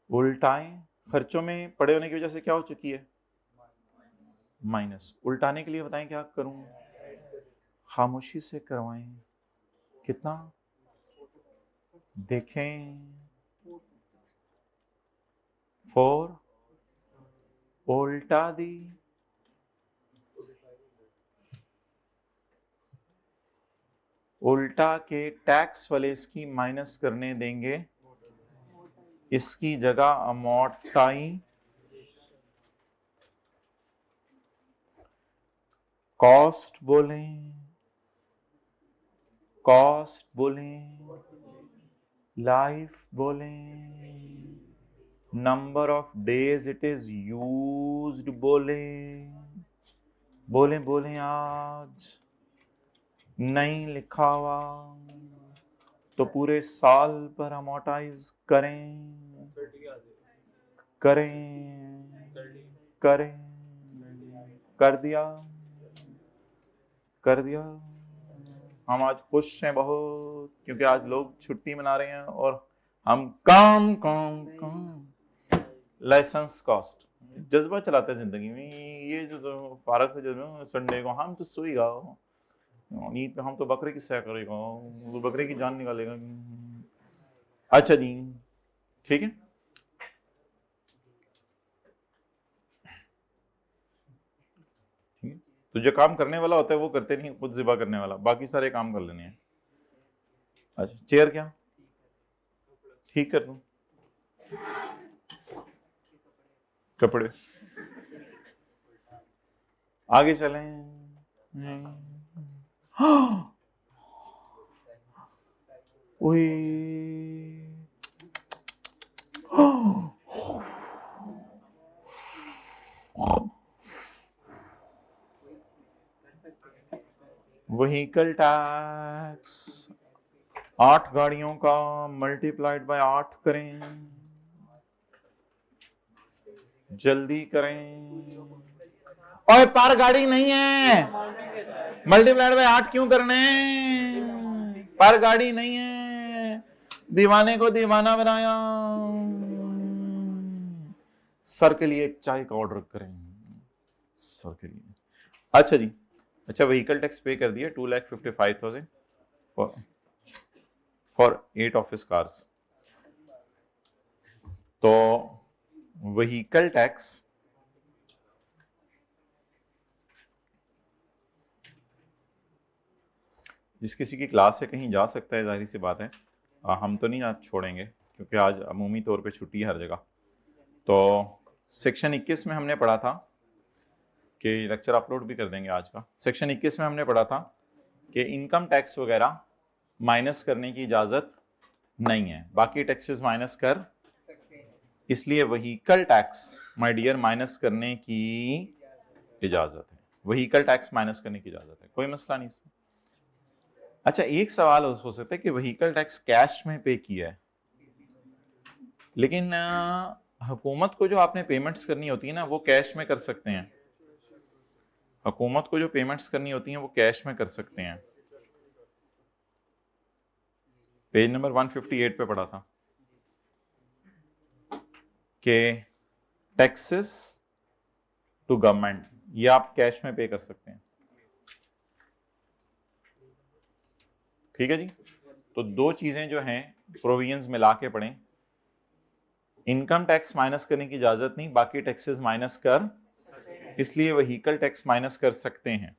उल्टाएं, खर्चों में पड़े होने की वजह से क्या हो चुकी है? माइनस। उल्टाने के लिए बताएं क्या करूं? खामोशी से करवाएं। कितना? देखें 4 उल्टा दी। उल्टा के टैक्स वाले इसकी माइनस करने देंगे, इसकी जगह अमोर्टाई कॉस्ट बोलें, कॉस्ट बोलें, लाइफ बोलें, number of days it is used बोलें, बोलें बोलें आज नहीं लिखा हुआ तो पूरे साल पर अमोर्टाइज करें करें करें। कर दिया, कर दिया। हम आज खुश हैं बहुत क्योंकि आज लोग छुट्टी मना रहे हैं और हम काम काम काम। लाइसेंस कॉस्ट जज्बा चलाते हैं जिंदगी में। ये जो फारक से जो संडे को हम तो सोएगा, ईद पे हम तो बकरे की सैर करेगा, वो बकरे की जान निकालेगा। अच्छा जी, ठीक है। ठीक है, तो जो काम करने वाला होता है वो करते नहीं, खुद ज़िबा करने वाला, बाकी सारे काम कर लेने हैं। अच्छा, चेयर क्या ठीक कर दूं? कपड़े आगे चलें। ओए व्हीकल टैक्स 8 गाड़ियों का मल्टीप्लाइड बाय 8 करें, जल्दी करें। और पर गाड़ी नहीं है, मल्टीप्लाइड बाय 8 क्यों करने? पर गाड़ी नहीं है, दीवाने को दीवाना बनाया। सर के लिए एक चाय का ऑर्डर करें, सर के लिए। अच्छा जी, अच्छा व्हीकल टैक्स पे कर दिया 2,55,000 फॉर 8 ऑफिस कार्स। तो व्हीकल टैक्स जिस किसी की क्लास से कहीं जा सकता है, जाहिर सी बात है, हम तो नहीं आज छोड़ेंगे क्योंकि आज अमूमी तौर पे छुट्टी है हर जगह। तो सेक्शन 21 में हमने पढ़ा था कि लेक्चर अपलोड भी कर देंगे आज का। सेक्शन 21 में हमने पढ़ा था कि इनकम टैक्स वगैरह माइनस करने की इजाज़त नहीं है, बाकी टैक्सेस माइनस कर, इसलिए vehicle tax my dear minus करने की इजाज़त है। व्हीकल टैक्स माइनस करने की इजाज़त है, कोई मसला नहीं इसमें। अच्छा, एक सवाल हो सकता है कि व्हीकल टैक्स कैश में पे किया है, लेकिन हुकूमत को जो आपने पेमेंट्स करनी होती है ना वो कैश में कर सकते हैं। हुकूमत को जो पेमेंट्स करनी होती हैं वो कैश में कर सकते हैं। पेज नंबर 158 पे पढ़ा था कि टैक्सेस टू गवर्नमेंट ये आप कैश में पे कर सकते हैं। ठीक है जी, तो दो चीजें जो हैं प्रोविजंस मिला के पढ़ें। इनकम टैक्स माइनस करने की इजाजत नहीं, बाकी टैक्सेस माइनस कर, इसलिए व्हीकल टैक्स माइनस कर सकते हैं।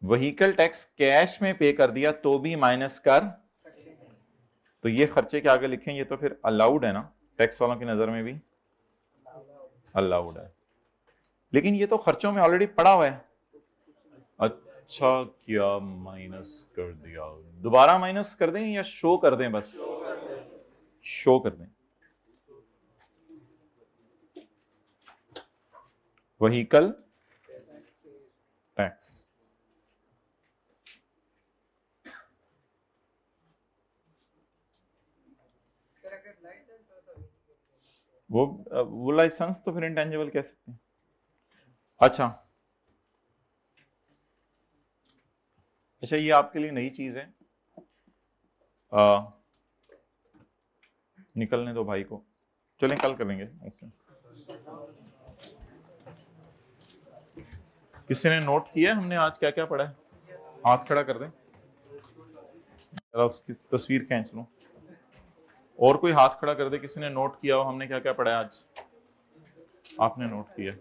व्हीकल टैक्स कैश में पे कर दिया तो भी माइनस कर, तो ये खर्चे के आगे लिखें, ये तो फिर अलाउड है ना, टैक्स वालों की नजर में भी अलाउड है, लेकिन ये तो खर्चों में ऑलरेडी पड़ा हुआ है। अच्छा किया माइनस कर दिया। दोबारा माइनस कर दें या शो कर दें? बस शो कर दें। व्हीकल टैक्स, वो लाइसेंस तो फिर इंटेंजिबल कह सकते हैं। अच्छा अच्छा, ये आपके लिए नई चीज है। निकलने दो भाई को, चलें कल करेंगे। ओके, किसी ने नोट किया हमने आज क्या क्या पढ़ा है? हाथ खड़ा कर दें, जरा उसकी तस्वीर खींच लो। और कोई हाथ खड़ा कर दे, किसी ने नोट किया हो हमने क्या क्या पढ़ा है आज? आपने नोट किया?